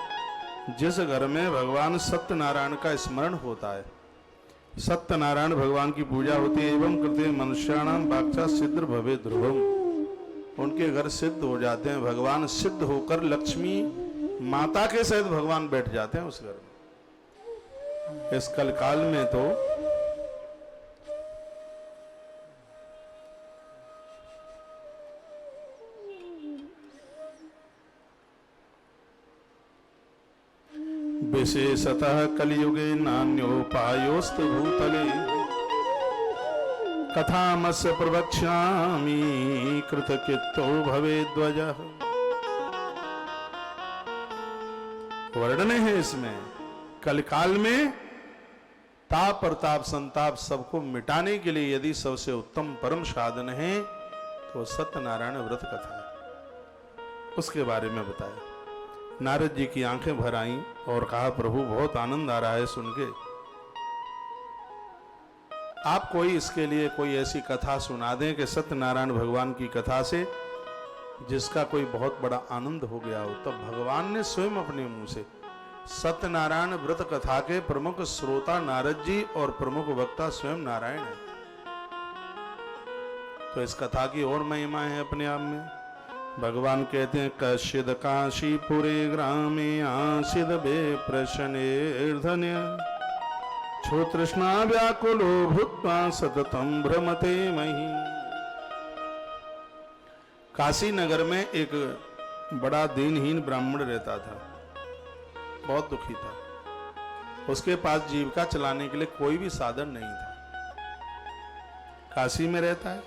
जिस घर में भगवान सत्यनारायण का स्मरण होता है, सत्यनारायण भगवान की पूजा होती है, एवं कृते मनुष्याणाम वाक्चा सिद्ध भवे ध्रुवम, उनके घर सिद्ध हो जाते हैं, भगवान सिद्ध होकर लक्ष्मी माता के सहित भगवान बैठ जाते हैं उस घर में। इस कलकाल में तो विशेषतः कलियुगे नान्योपायोस्तु भूतले कथामस्य प्रवक्ष्यामि कृतकृतो भवेद्वजः। वर्णन है इसमें, कलकाल में ताप प्रताप संताप सबको मिटाने के लिए यदि सबसे उत्तम परम साधन है तो सत्यनारायण व्रत कथा है, उसके बारे में बताया। नारद जी की आंखें भर आईं और कहा, प्रभु बहुत आनंद आ रहा है सुन के, आप कोई इसके लिए कोई ऐसी कथा सुना दें कि सत्यनारायण भगवान की कथा से जिसका कोई बहुत बड़ा आनंद हो गया हो। तब भगवान ने स्वयं अपने मुंह से, सत्यनारायण व्रत कथा के प्रमुख श्रोता नारद जी और प्रमुख वक्ता स्वयं नारायण है, तो इस कथा की और महिमा है अपने आप में। भगवान कहते हैं, कश्चिद काशीपुरे ग्रामे आसीद बेप्रशनेर्धन्य छो तृष्णा व्याकुलो भूत्वा सततम भ्रमते मही। काशी नगर में एक बड़ा दीनहीन ब्राह्मण रहता था, बहुत दुखी था, उसके पास जीविका चलाने के लिए कोई भी साधन नहीं था। काशी में रहता है,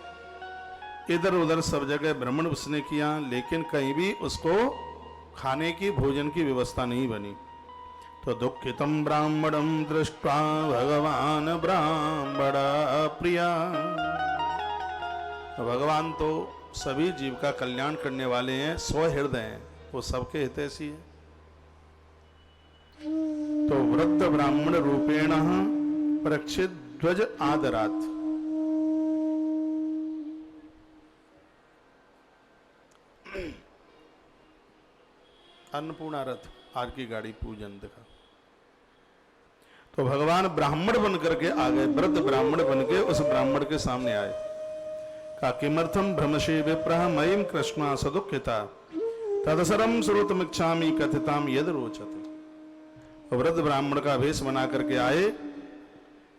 इधर उधर सब जगह भ्रमण उसने किया, लेकिन कहीं भी उसको खाने की, भोजन की व्यवस्था नहीं बनी। तो दुखितम ब्राह्मणम दृष्ट्वा भगवान ब्राह्मण प्रिया। भगवान तो सभी जीव का कल्याण करने वाले हैं, स्वहृदय हैं, वो सबके हितैषी है। तो वृद्ध ब्राह्मण रूपेण परीक्षित ध्वज आदरात। अन्नपूर्णा रथ आज की गाड़ी पूजन दिखा। तो भगवान ब्राह्मण बन करके आ गए, वृद्ध ब्राह्मण बन के उस ब्राह्मण के सामने आए। का किमर्थम भ्रमशे विप्रह मयिम कृष्णा सदुखिता तदसरम श्रोतमिच्छामि कथिताम यद रोचते। वृद्ध ब्राह्मण का वेश बना करके आए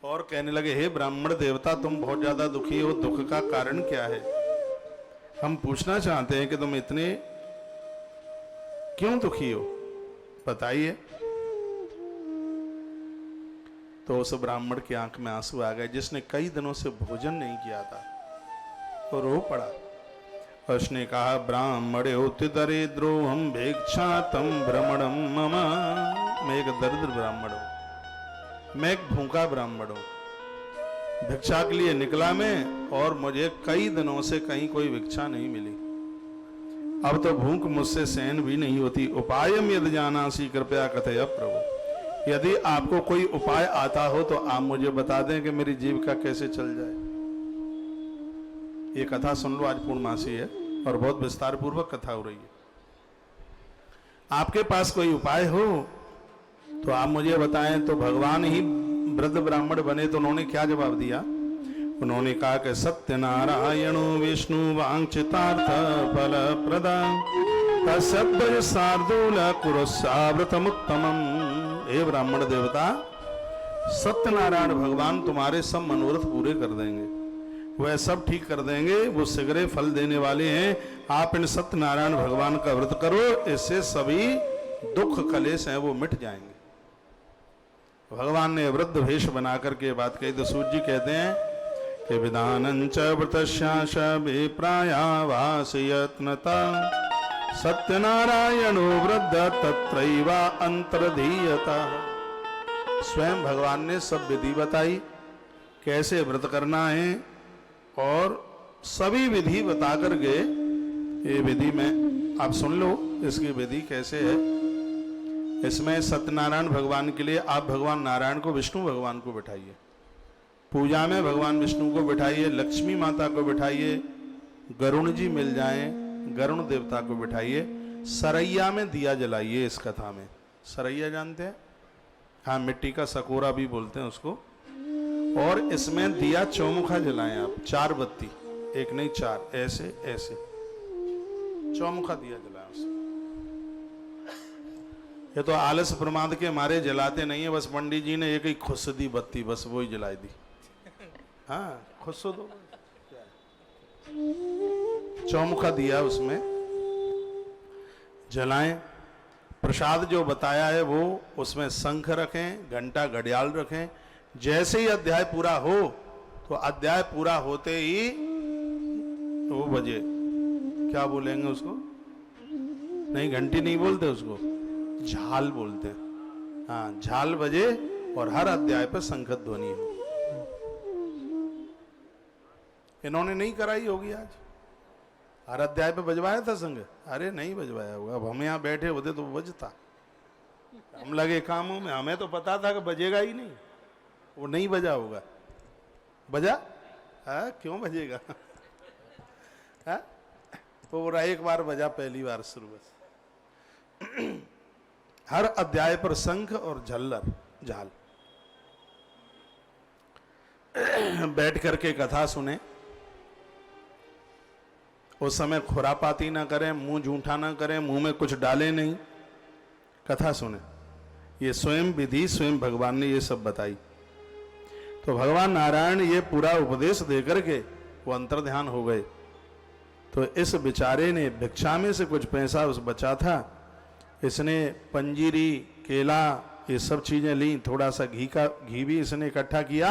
और कहने लगे, हे ब्राह्मण देवता, तुम बहुत ज्यादा दुखी हो, दुख का कारण क्या है? हम पूछना चाहते हैं कि तुम इतने क्यों दुखी हो, बताइए। तो उस ब्राह्मण की आंख में आंसू आ गए, जिसने कई दिनों से भोजन नहीं किया था, तो रो पड़ा। उसने कहा, ब्राह्मण उत्तरेद्रो हम भिक्षा तम भ्रमणम मम। मैं एक दरिद्र ब्राह्मण हूं, मैं एक भूखा ब्राह्मण हूं, भिक्षा के लिए निकला मैं और मुझे कई दिनों से कहीं कोई भिक्षा नहीं मिली। अब तो भूख मुझसे सहन भी नहीं होती। उपायम यदि जानासी कृपया कथय प्रभु। यदि आपको कोई उपाय आता हो तो आप मुझे बता दें कि मेरी जीविका कैसे चल जाए। ये कथा सुन लो, आज पूर्णमासी है और बहुत विस्तार पूर्वक कथा हो रही है। आपके पास कोई उपाय हो तो आप मुझे बताएं। तो भगवान ही वृद्ध ब्राह्मण बने तो उन्होंने क्या जवाब दिया? उन्होंने कहा कि सत्यनारायणो विष्णु वांछितार्थ फल प्रदान तस्यद्वय शार्दूल कुरुस्साव्रतमुत्तमम्। हे ब्राह्मण देवता, सत्यनारायण भगवान तुम्हारे सब मनोरथ पूरे कर देंगे, वह सब ठीक कर देंगे, वो शीघ्र फल देने वाले हैं। आप इन सत्यनारायण भगवान का व्रत करो, इससे सभी दुख कलेश हैं वो मिट जाएंगे। भगवान ने वृद्ध वेश बना करके बात कही तो सूर्य जी कहते हैं कि विधानंच व्रतस्याश विप्रायावासयत्नता सत्यनारायणो वृद्ध तत्रैवा अंतर्धीयता। स्वयं भगवान ने सब विधि बताई कैसे व्रत करना है, और सभी विधि बता कर गए। ये विधि में आप सुन लो, इसकी विधि कैसे है। इसमें सत्यनारायण भगवान के लिए आप भगवान नारायण को विष्णु भगवान को बिठाइए, पूजा में भगवान विष्णु को बिठाइए, लक्ष्मी माता को बिठाइए, गरुण जी मिल जाएं, गरुण देवता को बिठाइए, सरैया में दिया जलाइए। इस कथा में सरैया जानते हैं, हाँ, मिट्टी का सकोरा भी बोलते हैं उसको। और इसमें दिया चौमुखा जलाएं आप, 4 बत्ती, एक नहीं 4, ऐसे ऐसे चौमुखा दिया जलाएं उसमें। ये तो आलस प्रमाद के मारे जलाते नहीं है, बस पंडित जी ने एक ही खुश दी बत्ती, बस वो ही जलाई दी। हाँ, खुश दो, चौमुखा दिया उसमें जलाएं। प्रसाद जो बताया है वो उसमें शंख रखें, घंटा घड़ियाल रखें। जैसे ही अध्याय पूरा हो तो अध्याय पूरा होते ही वो बजे, क्या बोलेंगे उसको, नहीं घंटी नहीं बोलते उसको, झाल बोलते हैं। हाँ, झाल बजे और हर अध्याय पर शंख ध्वनि हो। इन्होंने नहीं कराई होगी आज, हर अध्याय पे बजवाया था संग? अरे नहीं बजवाया होगा। अब हम यहाँ बैठे होते तो बजता, हम लगे कामों में, हमें तो पता था कि बजेगा ही नहीं, वो नहीं बजा होगा। बजा? क्यों बजेगा? तो एक बार बजा, पहली बार शुरू बस। हर अध्याय पर शंख और झल्लर, झाल। बैठ करके कथा सुने। उस समय खुरापाती ना करें, मुंह झूठा ना करें, मुंह में कुछ डाले नहीं, कथा सुने। ये स्वयं विधि स्वयं भगवान ने ये सब बताई। तो भगवान नारायण ये पूरा उपदेश देकर के वो अंतर्ध्यान हो गए। तो इस बेचारे ने भिक्षा में से कुछ पैसा उस बचा था, इसने पंजीरी, केला, ये सब चीजें ली, थोड़ा सा घी भी इसने इकट्ठा किया।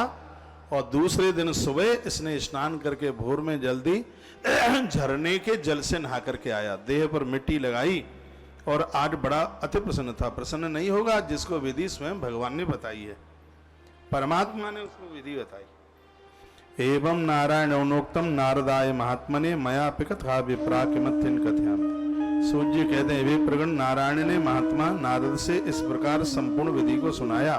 और दूसरे दिन सुबह इसने स्नान करके भोर में जल्दी झरने के जल से नहा करके आया, देह पर मिट्टी लगाई, और आज बड़ा अति प्रसन्न था। प्रसन्न नहीं होगा जिसको विधि स्वयं भगवान ने बताई है, परमात्मा ने उसको विधि बताई। एवं नारायण उनोक्तम नारदाय महात्मने मया पिकथा विप्रा किमत्यन कथयामि। सूर्य जी कहते हैं, वे प्रगण नारायण ने महात्मा नारद से इस प्रकार संपूर्ण विधि को सुनाया,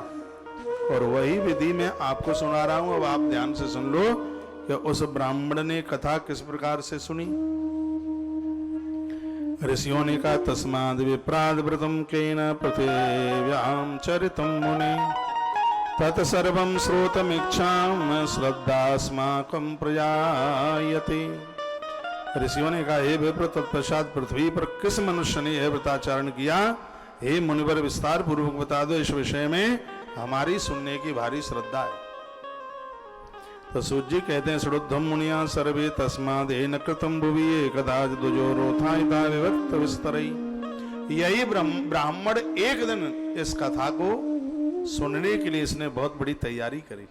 और वही विधि मैं आपको सुना रहा हूं। अब आप ध्यान से सुन लो कि उस ब्राह्मण ने कथा किस प्रकार से सुनी। ऋषियों ने कहा, तस्माद् विप्राद् व्रतम केन पृथिव्यां चरितम मुने तत्सर्वं श्रोतमीक्षाम श्रद्धास्माकं प्रजायते। ऋषियों ने कहा, हे विप्र, तत्पश्चात पृथ्वी पर किस मनुष्य ने यह व्रताचरण किया? हे मुनिवर, विस्तार पूर्वक बता दो, इस विषय में हमारी सुनने की भारी श्रद्धा है। तो सूर्य जी कहते हैं, श्रुद्धम मुनिया सर्वे तस्माद् न कृतम भुवि एकदाच दुजो रोथायिता विभक्त विस्तरई। यही ब्राह्मण एक दिन इस कथा को सुनने के लिए इसने बहुत बड़ी तैयारी करी।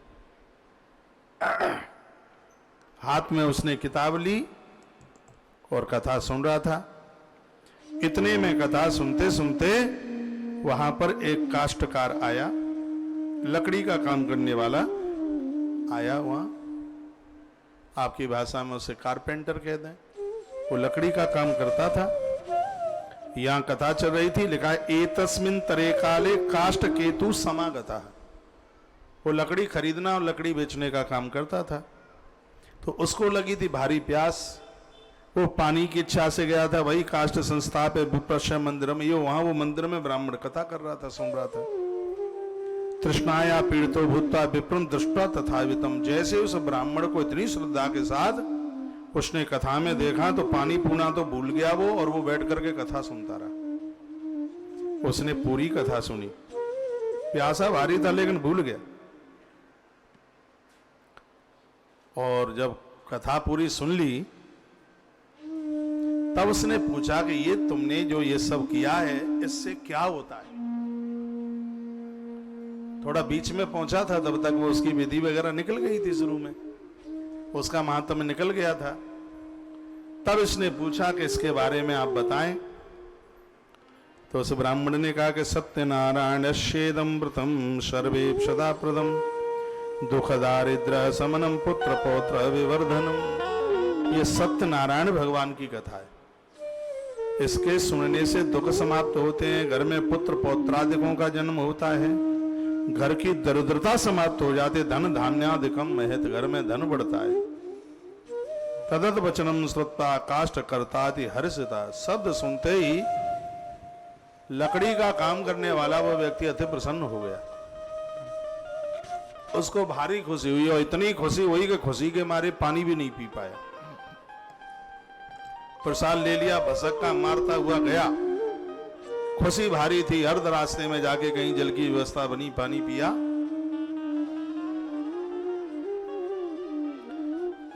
हाथ में उसने किताब ली और कथा सुन रहा था। इतने में कथा सुनते सुनते वहां पर एक काष्ठकार आया, लकड़ी का काम करने वाला आया। वहां आपकी भाषा में उसे कारपेंटर कहते हैं। वो लकड़ी का काम करता था। यहां कथा चल रही थी, लिखा है एतस्मिन् तरे काले काष्ठ केतु समागता। वो लकड़ी खरीदना और लकड़ी बेचने का काम करता था। तो उसको लगी थी भारी प्यास, वो पानी की इच्छा से गया था। वही काष्ठ संस्था पे विप्रश्य मंदिर में, ये वहां वो मंदिर में ब्राह्मण कथा कर रहा था, सुन रहा था। तृष्णाया पीड़ितो भूत्वा विप्रम दृष्टा तथावितम। जैसे उस ब्राह्मण को इतनी श्रद्धा के साथ उसने कथा में देखा तो पानी पूना तो भूल गया वो, और वो बैठ करके कथा सुनता रहा। उसने पूरी कथा सुनी, प्यासा भारी था लेकिन भूल गया। और जब कथा पूरी सुन ली तब उसने पूछा कि ये तुमने जो ये सब किया है इससे क्या होता है। थोड़ा बीच में पहुंचा था, तब तक वो उसकी विधि वगैरह निकल गई थी शुरू में। उसका महात्म्य निकल गया था। तब इसने पूछा कि इसके बारे में आप बताएं। तो उस ब्राह्मण ने कहा कि सत्यनारायण शेदमृतम सर्वेक्षदा प्रदम दुख दारिद्र समनम पुत्र पौत्र विवर्धनम। ये सत्यनारायण भगवान की कथा है। इसके सुनने से दुख समाप्त होते हैं, घर में पुत्र पौत्रादिकों का जन्म होता है, घर की दरिद्रता समाप्त हो जाते, धन धान्यादिकम महत, घर में धन बढ़ता है। तदत वचनम श्रुत्वा काष्ठ करताति हर्षिता। शब्द सुनते ही लकड़ी का काम करने वाला वो व्यक्ति अति प्रसन्न हो गया। उसको भारी खुशी हुई और इतनी खुशी हुई कि खुशी के मारे पानी भी नहीं पी पाया। प्रसाद ले लिया, भसक्का मारता हुआ गया। खुशी भारी थी। अर्ध रास्ते में जाके कहीं जल की व्यवस्था बनी, पानी पिया।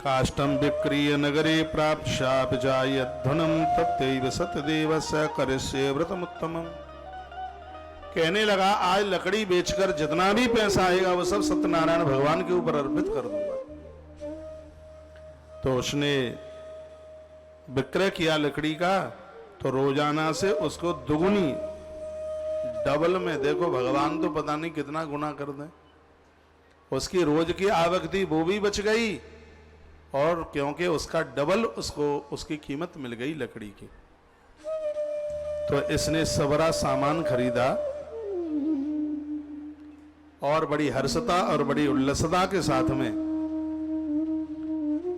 काष्टम विक्रिय नगरे प्राप्त शाप जायध्वनम तत्तैव सत्यदेव स करिष्ये व्रतमुत्तमम। कहने लगा आज लकड़ी बेचकर जितना भी पैसा आएगा वो सब सत्यनारायण भगवान के ऊपर अर्पित कर दूंगा। तो उसने विक्रय किया लकड़ी का, तो रोजाना से उसको दुगुनी डबल में, देखो भगवान तो पता नहीं कितना गुना कर दें, उसकी रोज की आवक थी वो भी बच गई, और क्योंकि उसका डबल उसको उसकी कीमत मिल गई लकड़ी की। तो इसने सबरा सामान खरीदा और बड़ी हर्षता और बड़ी उल्लसता के साथ में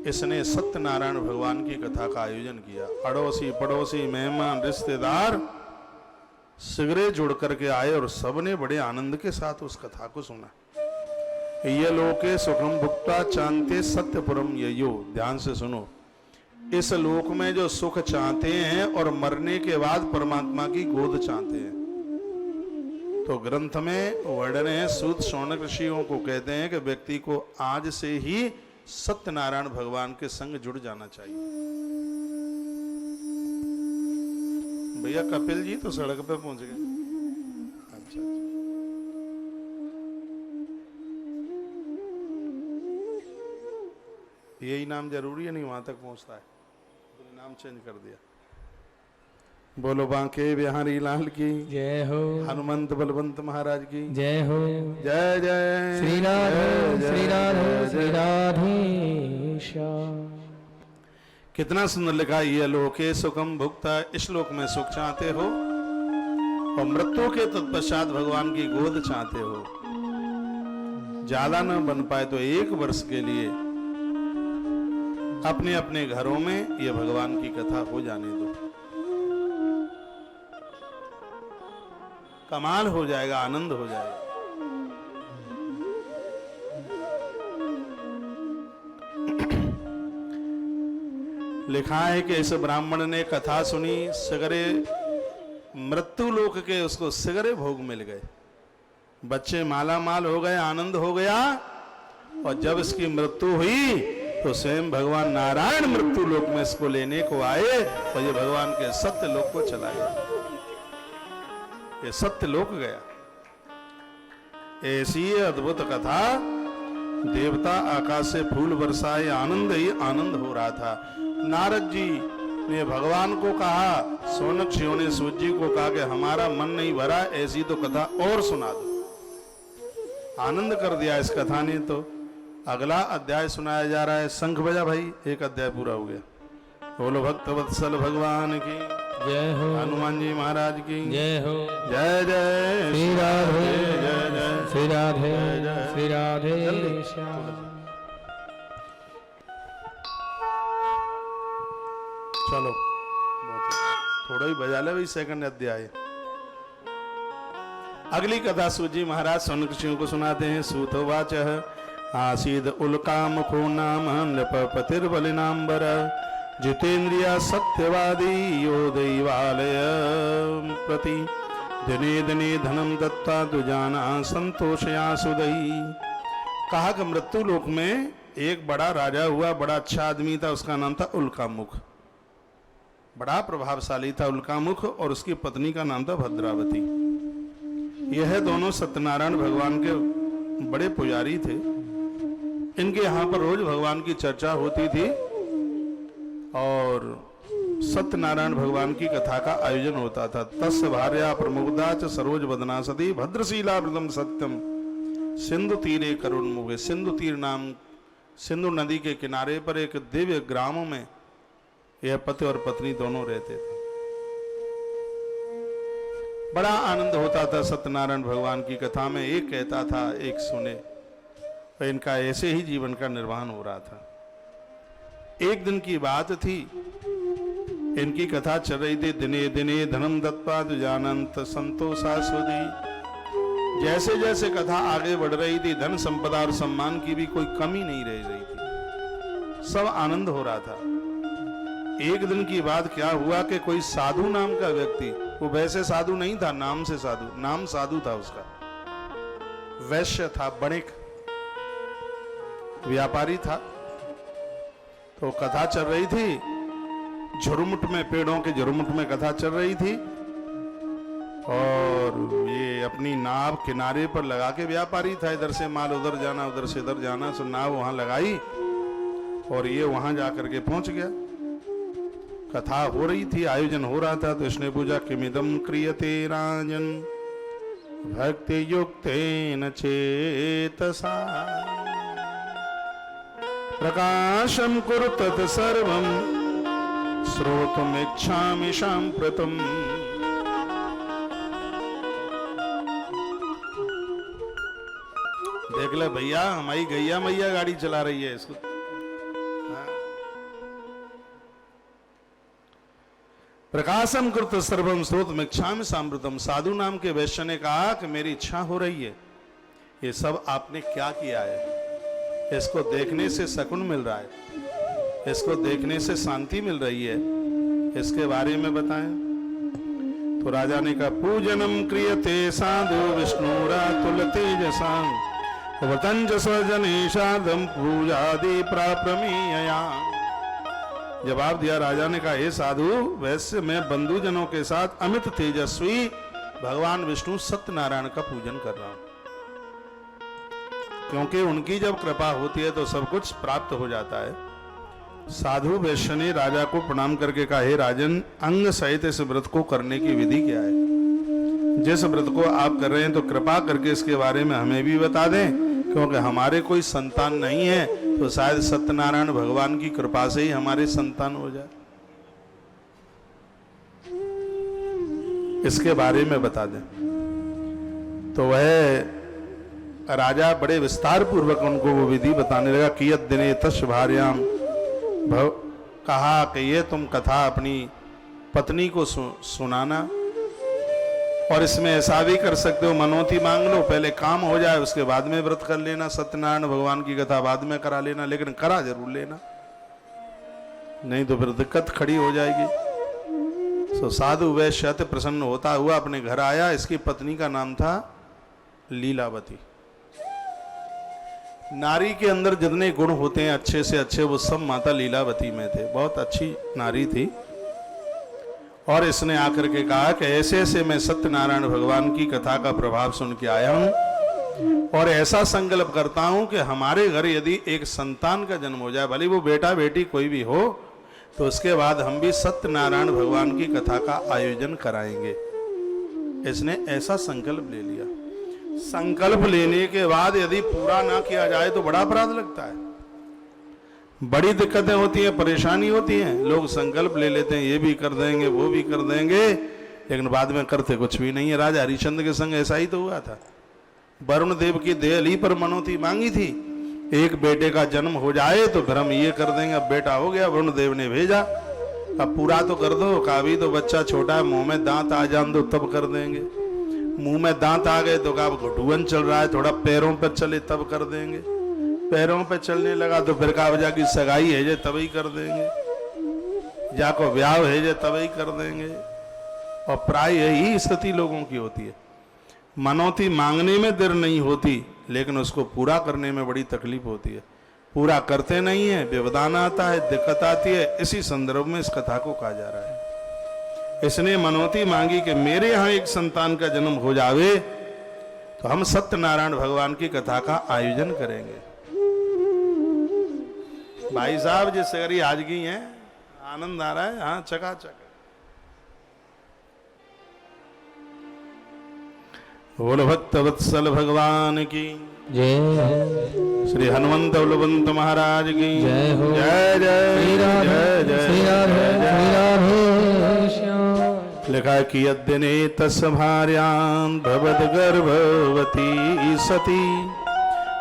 इसने सत्यनारायण भगवान की कथा का आयोजन किया। अड़ोसी पड़ोसी मेहमान रिश्तेदार सिगरे जुड़ करके आए और सबने बड़े आनंद के साथ उस कथा को सुना। ये लोके सुखम भुक्ता चाहते सत्यपुरम ययो। ध्यान से सुनो, इस लोक में जो सुख चाहते हैं और मरने के बाद परमात्मा की गोद चाहते हैं। तो ग्रंथ में वर्णन है, सूत शौनक ऋषियों को कहते हैं कि व्यक्ति को आज से ही सत्यनारायण भगवान के संग जुड़ जाना चाहिए। भैया कपिल जी तो सड़क पे पहुंच गए। अच्छा, यही नाम जरूरी है? नहीं, वहां तक पहुंचता है तो नाम चेंज कर दिया। बोलो बांके बिहारी लाल की जय हो, हनुमंत बलवंत महाराज की जय हो, जय जय श्री राधे श्री राधे श्री राधे श्याम। कितना सुंदर लिखा, ये लोके सुखम भुक्ता, इस लोक में सुख चाहते हो और मृत्यु के तत्पश्चात भगवान की गोद चाहते हो। ज्यादा न बन पाए तो 1 वर्ष के लिए अपने अपने घरों में ये भगवान की कथा हो जाने दो। कमाल हो जाएगा, आनंद हो जाएगा। लिखा है कि इस ब्राह्मण ने कथा सुनी, सिगरे मृत्यु लोक के उसको सिगरे भोग मिल गए, बच्चे माला माल हो गए, आनंद हो गया। और जब इसकी मृत्यु हुई तो स्वयं भगवान नारायण मृत्यु लोक में इसको लेने को आए और ये भगवान के सत्य लोक को चला गया। ये सत्य लोक गया। ऐसी अद्भुत कथा। देवता आकाश से फूल बरसाए, आनंद ही आनंद हो रहा था। नारद जी ने भगवान को कहा, सोनक्षियों ने सूत जी को कहा कि हमारा मन नहीं भरा, ऐसी तो कथा और सुना दो। आनंद कर दिया इस कथा ने। तो अगला अध्याय सुनाया जा रहा है। शंख बजा भाई, 1 अध्याय पूरा हो गया। बोलो भक्त वत्सल भगवान की जय हो, हनुमान जी महाराज की जय हो, जय जय श्री राधे जय जय श्री राधे जय। श्री राधे श्याम। चलो थोड़ा ही बजा ले भाई। 2nd अध्याय। अगली कथा सूजी महाराज सोनकृषियों को सुनाते हैं। सूतवाच आसीद उल्का मुखो नाम नृपतिर्बलिनांबर जितेन्द्रिया सत्यवादी यो दैवालय प्रति दिने दिने धनम दत्ता दुजाना संतोषया सुदई। कहा कि मृत्यु लोक में एक बड़ा राजा हुआ, बड़ा अच्छा आदमी था, उसका नाम था उल्कामुख। बड़ा प्रभावशाली था उल्कामुख, और उसकी पत्नी का नाम था भद्रावती। यह दोनों सत्यनारायण भगवान के बड़े पुजारी थे। इनके यहाँ पर रोज भगवान की चर्चा होती थी और सत्यनारायण भगवान की कथा का आयोजन होता था। तस्य भार्या प्रमुग्धा च सरोज वदना सती भद्रशीला वृदम सत्यम सिंधु तीरे करुणमुगे। सिंधु तीर नाम सिंधु नदी के किनारे पर एक दिव्य ग्राम में यह पति और पत्नी दोनों रहते थे। बड़ा आनंद होता था सत्यनारायण भगवान की कथा में। एक कहता था एक सुने, और इनका ऐसे ही जीवन का निर्वहन हो रहा था। एक दिन की बात थी, इनकी कथा चल रही थी। दिने दिने धनम दत्त्वा जानंत संतोषा सुधी। जैसे जैसे कथा आगे बढ़ रही थी, धन संपदा और सम्मान की भी कोई कमी नहीं रह रही थी, सब आनंद हो रहा था। एक दिन की बात क्या हुआ कि कोई साधु नाम का व्यक्ति, वो वैसे साधु नहीं था, नाम से साधु, नाम साधु था उसका, वैश्य था, बणिक व्यापारी था। तो कथा चल रही थी, झुरमुट में, पेड़ों के झुरमुट में कथा चल रही थी और ये अपनी नाव किनारे पर लगा के व्यापारी था, इधर से माल उधर जाना, उधर से इधर जाना। सो नाव वहां लगाई और ये वहां जाकर के पहुंच गया। कथा हो रही थी, आयोजन हो रहा था। तो इसने पूछा किमिदम क्रियते राजन भक्ति युक्तेन चेतसा प्रकाशम कुरु तत् सर्वम श्रोतुम इच्छामि सांप्रतम। देख ले भैया, हमारी गैया मैया गाड़ी चला रही है इसको। प्रकाशम कृत सर्वम स्रोतम इच्छामि सांप्रतम। साधु नाम के वैश्य ने कहा कि मेरी इच्छा हो रही है, ये सब आपने क्या किया है? इसको देखने से सकून मिल रहा है, इसको देखने से शांति मिल रही है, इसके बारे में बताएं। तो राजा ने कहा पूजनम क्रियते साधु विष्णुरातुल तेजसां वतंज स्वजनेशादम पूजादि प्राप्रमेयया। जवाब दिया राजा ने कहा हे साधु वैश्य, मैं बंधुजनों के साथ अमित तेजस्वी भगवान विष्णु सत्यनारायण का पूजन कर रहा हूं, क्योंकि उनकी जब कृपा होती है तो सब कुछ प्राप्त हो जाता है। साधु वैश्य ने राजा को प्रणाम करके कहा हे राजन, अंग सहित इस व्रत को करने की विधि क्या है? जिस व्रत को आप कर रहे हैं तो कृपा करके इसके बारे में हमें भी बता दें, क्योंकि हमारे कोई संतान नहीं है, तो शायद सत्यनारायण भगवान की कृपा से ही हमारे संतान हो जाए, इसके बारे में बता दें। तो वह राजा बड़े विस्तार पूर्वक उनको वो विधि बताने लगा। कियत दिने तस् भार्याम भव, कहा कि ये तुम कथा अपनी पत्नी को सुनाना, और इसमें ऐसा भी कर सकते हो मनोती मांग लो, पहले काम हो जाए उसके बाद में व्रत कर लेना, सत्यनारायण भगवान की कथा बाद में करा लेना, लेकिन करा जरूर लेना, नहीं तो फिर दिक्कत खड़ी हो जाएगी। सो साधु वैश्य अति प्रसन्न होता हुआ अपने घर आया। इसकी पत्नी का नाम था लीलावती। नारी के अंदर जितने गुण होते हैं अच्छे से अच्छे, वो सब माता लीलावती में थे। बहुत अच्छी नारी थी। और इसने आकर के कहा कि ऐसे ऐसे मैं सत्यनारायण भगवान की कथा का प्रभाव सुन के आया हूं और ऐसा संकल्प करता हूं कि हमारे घर यदि एक संतान का जन्म हो जाए, भले वो बेटा बेटी कोई भी हो, तो उसके बाद हम भी सत्यनारायण भगवान की कथा का आयोजन कराएंगे। इसने ऐसा संकल्प ले लिया। संकल्प लेने के बाद यदि पूरा ना किया जाए तो बड़ा अपराध लगता है, बड़ी दिक्कतें होती हैं, परेशानी होती है। लोग संकल्प ले लेते हैं, ये भी कर देंगे वो भी कर देंगे, लेकिन बाद में करते कुछ भी नहीं है। राजा हरिश्चंद्र के संग ऐसा ही तो हुआ था। वरुण देव की देहली पर मनौती मांगी थी, एक बेटे का जन्म हो जाए तो फिर हम ये कर देंगे। अब बेटा हो गया, वरुण देव ने भेजा, अब पूरा तो कर दो। कहा भी तो बच्चा छोटा है, मुंह में दांत आ जान दो तब कर देंगे। मुंह में दांत आ गए तो कहा घुटुअन चल रहा है, थोड़ा पैरों पर चले तब कर देंगे। पैरों पे चलने लगा तो फिर कहा वजह की सगाई है जे तभी कर देंगे, जाको ब्याह है जे तभी कर देंगे। और प्राय यही स्थिति लोगों की होती है। मनौती मांगने में देर नहीं होती, लेकिन उसको पूरा करने में बड़ी तकलीफ होती है। पूरा करते नहीं है, व्यवधान आता है, दिक्कत आती है। इसी संदर्भ में इस कथा को कहा जा रहा है। इसने मनौती मांगी कि मेरे यहाँ एक संतान का जन्म हो जावे तो हम सत्यनारायण भगवान की कथा का आयोजन करेंगे। भाई साहब जी सगरी आज गई हैं, आनंद आ रहा है। हाँ चकाचक। बोल भक्त वत्सल भगवान की जय हो। श्री हनुमंत बलवंत महाराज की जय हो। जय जय श्री राधे जय जय श्री राधे जय श्री जय। राधे श्याम। लिखा कि अद्यने तस् भार्यां भवद गर्भवती सती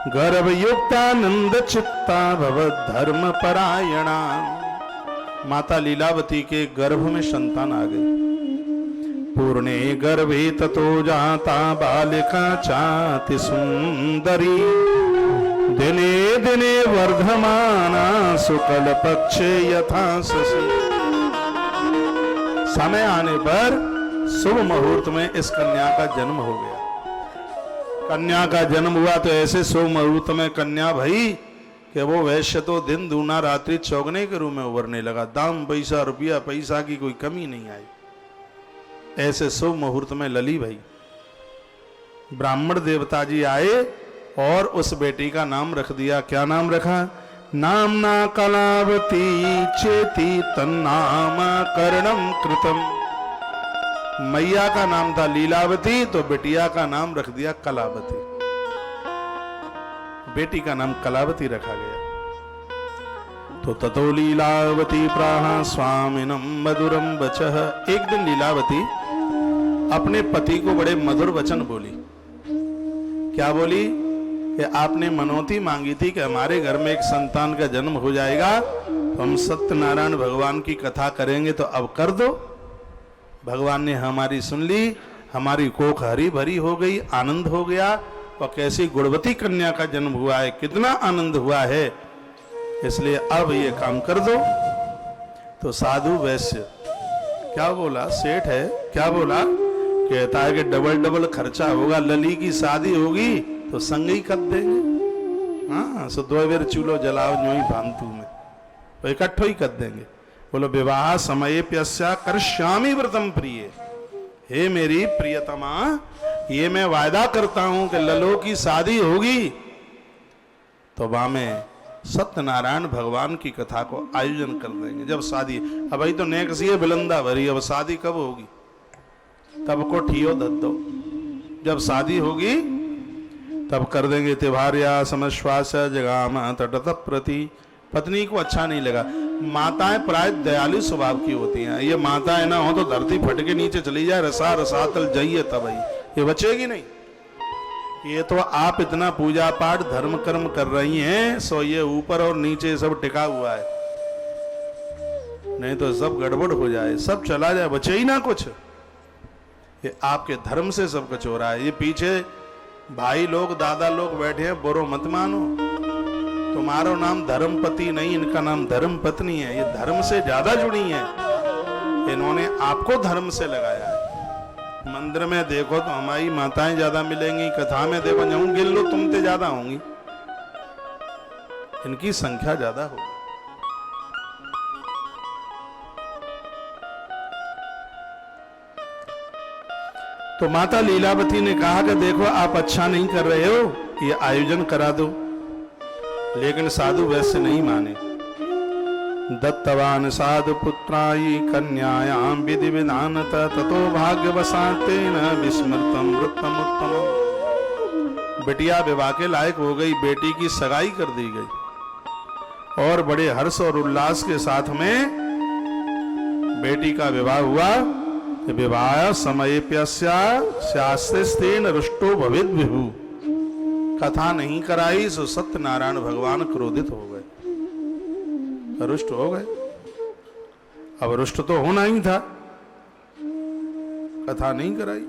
गर्भयुक्तानंद चित्ता भवद धर्म परायणा। माता लीलावती के गर्भ में संतान आ गई। पूर्णे गर्भे ततो जाता बालिका चाति सुंदरी दिने दिने वर्धमाना शुक्ल पक्षे यथा शशि। समय आने पर शुभ मुहूर्त में इस कन्या का जन्म हो गया। कन्या का जन्म हुआ तो ऐसे शुभ मुहूर्त में कन्या भई कि वो वैश्य तो दिन दूना रात्रि चौगने के रूप में उभरने लगा। दाम पैसा रुपया पैसा की कोई कमी नहीं आई। ऐसे शुभ मुहूर्त में लली भाई ब्राह्मण देवता जी आए और उस बेटी का नाम रख दिया। क्या नाम रखा? नामना कलावती चेती तन्नाम कर्णम कृतम। मैया का नाम था लीलावती तो बिटिया का नाम रख दिया कलावती। बेटी का नाम कलावती रखा गया। तो ततो लीलावती प्राह स्वामिनम मधुरम वचः। एक दिन लीलावती अपने पति को बड़े मधुर वचन बोली। क्या बोली? कि आपने मनौती मांगी थी कि हमारे घर में एक संतान का जन्म हो जाएगा तो हम सत्यनारायण भगवान की कथा करेंगे, तो अब कर दो। भगवान ने हमारी सुन ली, हमारी कोख हरी भरी हो गई, आनंद हो गया। और कैसी गुणवती कन्या का जन्म हुआ है, कितना आनंद हुआ है, इसलिए अब ये काम कर दो। तो साधु वैश्य क्या बोला? सेठ है क्या बोला? कहता है कि डबल डबल खर्चा होगा, लली की शादी होगी तो संग ही कर देंगे। हाँ सो 2 बेर चूल्हो जलाओ जो ही भांतु में, तो इकट्ठो ही कर देंगे। बोलो विवाह समय प्यस्या करश्यामी व्रतम प्रिय। हे मेरी प्रियतमा, ये मैं वायदा करता हूं कि ललो की शादी होगी तो वहां में सत्यनारायण भगवान की कथा को आयोजन कर देंगे। जब शादी, अब भाई तो नेक्स्ट ये बिलंदा भरी, अब शादी कब होगी? तब को ठियो दद दो। जब शादी होगी तब कर देंगे। तिभार्या समश्वास जगाम तटत प्रति। पत्नी को अच्छा नहीं लगा। माताएं प्राय दयालु स्वभाव की होती हैं। ये माताएं ना हो तो धरती फट के नीचे चली जाए, रसा रसातल जाइए तब ये बचेगी नहीं। ये तो आप इतना पूजा पाठ धर्म कर्म कर रही हैं, सो ये ऊपर और नीचे सब टिका हुआ है, नहीं तो सब गड़बड़ हो जाए, सब चला जाए, बचे ही ना कुछ। ये आपके धर्म से सब कुछ हो रहा है। ये पीछे भाई लोग दादा लोग बैठे हैं, बुरो मत मानो। तुम्हारा नाम धर्मपति नहीं, इनका नाम धर्म पत्नी है। ये धर्म से ज्यादा जुड़ी हैं, इन्होंने आपको धर्म से लगाया है। मंदिर में देखो तो हमारी माताएं ज्यादा मिलेंगी, कथा में देखो जाऊं गिन लो तुमसे ज्यादा होंगी, इनकी संख्या ज्यादा होगी। तो माता लीलावती ने कहा कि देखो आप अच्छा नहीं कर रहे हो, ये आयोजन करा दो। लेकिन साधु वैसे नहीं माने। दत्तवान साधु पुत्रायि कन्यायां विधि विधानत ततो भाग्यवशातेन विस्मृतम वृत्तम उत्तमम। बिटिया विवाह के लायक हो गई, बेटी की सगाई कर दी गई और बड़े हर्ष और उल्लास के साथ में बेटी का विवाह हुआ। विवाह समय प्यस्या शास्त्रेस्तेन रुष्टो भवेद विभु। कथा नहीं कराई सो सत्यनारायण भगवान क्रोधित हो गए, रुष्ट हो गए। अब रुष्ट तो होना ही था, कथा नहीं कराई।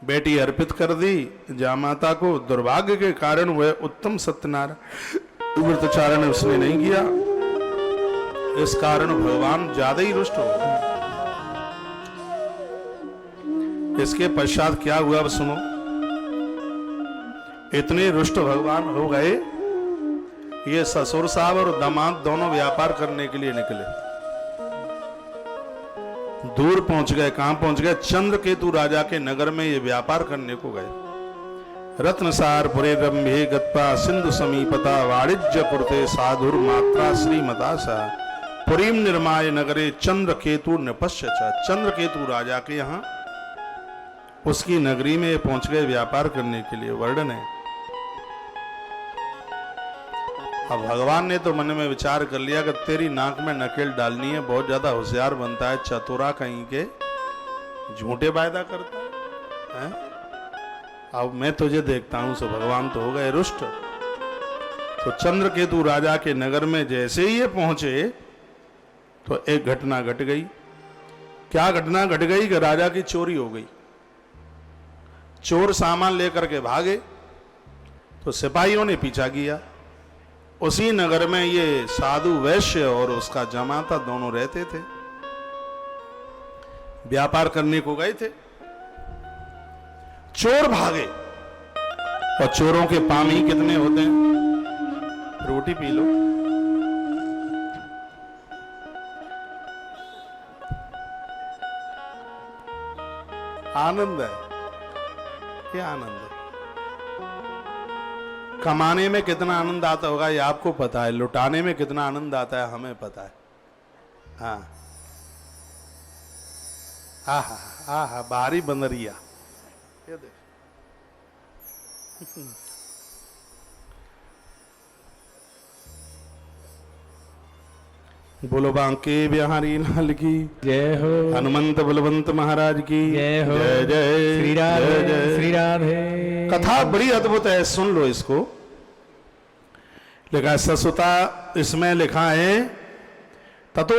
बेटी अर्पित कर दी जामाता को। दुर्भाग्य के कारण वह उत्तम सत्यनारायण व्रतचारण उसने नहीं किया, इस कारण भगवान ज्यादा ही रुष्ट हो गए। इसके पश्चात क्या हुआ अब सुनो। इतने रुष्ट भगवान हो गए, ये ससुर साहब और दामाद दोनों व्यापार करने के लिए निकले। दूर पहुंच गए। कहां पहुंच गए? चंद्रकेतु राजा के नगर में ये व्यापार करने को गए। रत्नसार पुरे रंभे गत्वा सिंधु समीपता वाणिज्य कुरुते साधुर मात्रा श्रीमता सा पुरीम निर्माय नगरे चंद्रकेतु नपश्य च। चंद्रकेतु राजा के यहाँ उसकी नगरी में पहुंच गए व्यापार करने के लिए। वर्णन है, अब भगवान ने तो मन में विचार कर लिया कि तेरी नाक में नकेल डालनी है, बहुत ज्यादा होशियार बनता है, चतुरा कहीं के झूठे वायदा करता है। अब मैं तुझे देखता हूं। सो भगवान तो हो गए रुष्ट। तो चंद्रकेतु राजा के नगर में जैसे ही ये पहुंचे तो एक घटना घट गई। क्या घटना घट गई कि राजा की चोरी हो गई। चोर सामान लेकर के भागे तो सिपाहियों ने पीछा किया। उसी नगर में ये साधु वैश्य और उसका जमाता दोनों रहते थे, व्यापार करने को गए थे। चोर भागे और चोरों के पामी कितने होते हैं। रोटी पी लो। आनंद है, क्या आनंद है। कमाने में कितना आनंद आता होगा ये आपको पता है, लुटाने में कितना आनंद आता है हमें पता है। हाँ, आहा आहा, बाहरी बंदरिया ये देख। बोलो बांके बिहारी लाल की जय हो। हनुमंत बलवंत महाराज की जय हो। जय जय श्री राधे जय जय। श्री राधे। कथा बड़ी अद्भुत है, सुन लो इसको। लिखा है ससुता, इसमें लिखा है ततो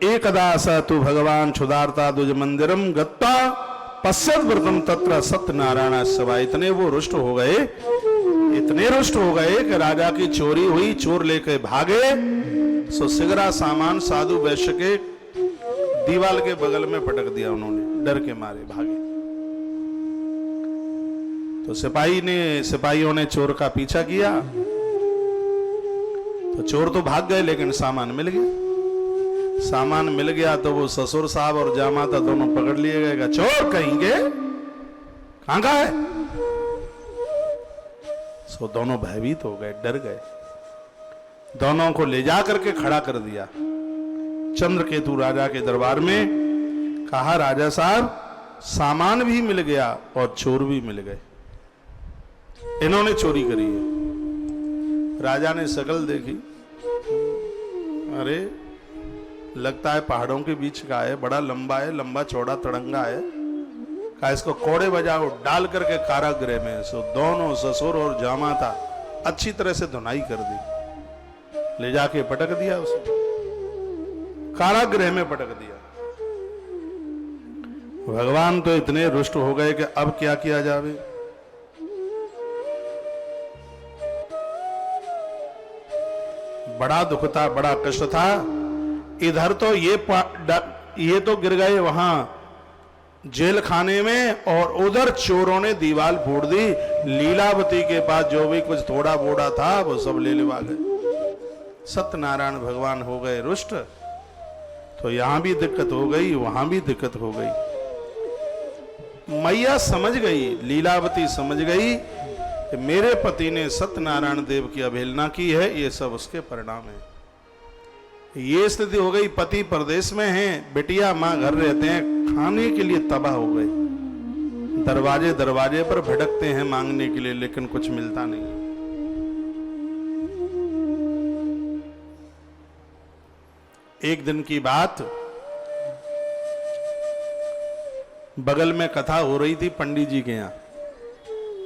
एकदा स तु भगवान क्षुधार्ता द्विज मंदिरम गत्वा पश्यत व्रतम तत्र सत्यनारायण सभा। इतने वो रुष्ट हो गए, इतने रुष्ट हो गए कि राजा की चोरी हुई, चोर लेके भागे। सो सिगरा सामान साधु वैश्य के दीवाल के बगल में पटक दिया उन्होंने, डर के मारे भागे। तो सिपाहियों ने चोर का पीछा किया। तो चोर तो भाग गए लेकिन सामान मिल गया। सामान मिल गया तो वो ससुर साहब और जामाता दोनों पकड़ लिए गए। चोर कहेंगे कहां का है। सो दोनों भयभीत हो गए, डर गए। दोनों को ले जा करके खड़ा कर दिया चंद्रकेतु राजा के दरबार में। कहा राजा साहब, सामान भी मिल गया और चोर भी मिल गए, इन्होंने चोरी करी है। राजा ने शकल देखी, अरे लगता है पहाड़ों के बीच का है, बड़ा लंबा है, लंबा चौड़ा तड़ंगा है। कहा इसको कोड़े बजाओ, डाल करके कारागृह में। सो दोनों ससुर और जामाता अच्छी तरह से धुनाई कर दी, ले जाके पटक दिया उसे, कारागृह में पटक दिया। भगवान तो इतने रुष्ट हो गए कि अब क्या किया जावे। बड़ा दुख था, बड़ा कष्ट था। इधर तो ये तो गिर गए वहां जेल खाने में, और उधर चोरों ने दीवार फोड़ दी। लीलावती के पास जो भी कुछ थोड़ा बोड़ा था वो सब ले लेवा गए। सत्यनारायण भगवान हो गए रुष्ट। तो यहां भी दिक्कत हो गई, वहां भी दिक्कत हो गई। मैया समझ गई, लीलावती समझ गई कि मेरे पति ने सत्यनारायण देव की अवहेलना की है, ये सब उसके परिणाम है। ये स्थिति हो गई, पति परदेश में हैं, बेटिया मां घर रहते हैं, खाने के लिए तबाह हो गए। दरवाजे दरवाजे पर भटकते हैं मांगने के लिए, लेकिन कुछ मिलता नहीं। एक दिन की बात, बगल में कथा हो रही थी पंडित जी के यहाँ।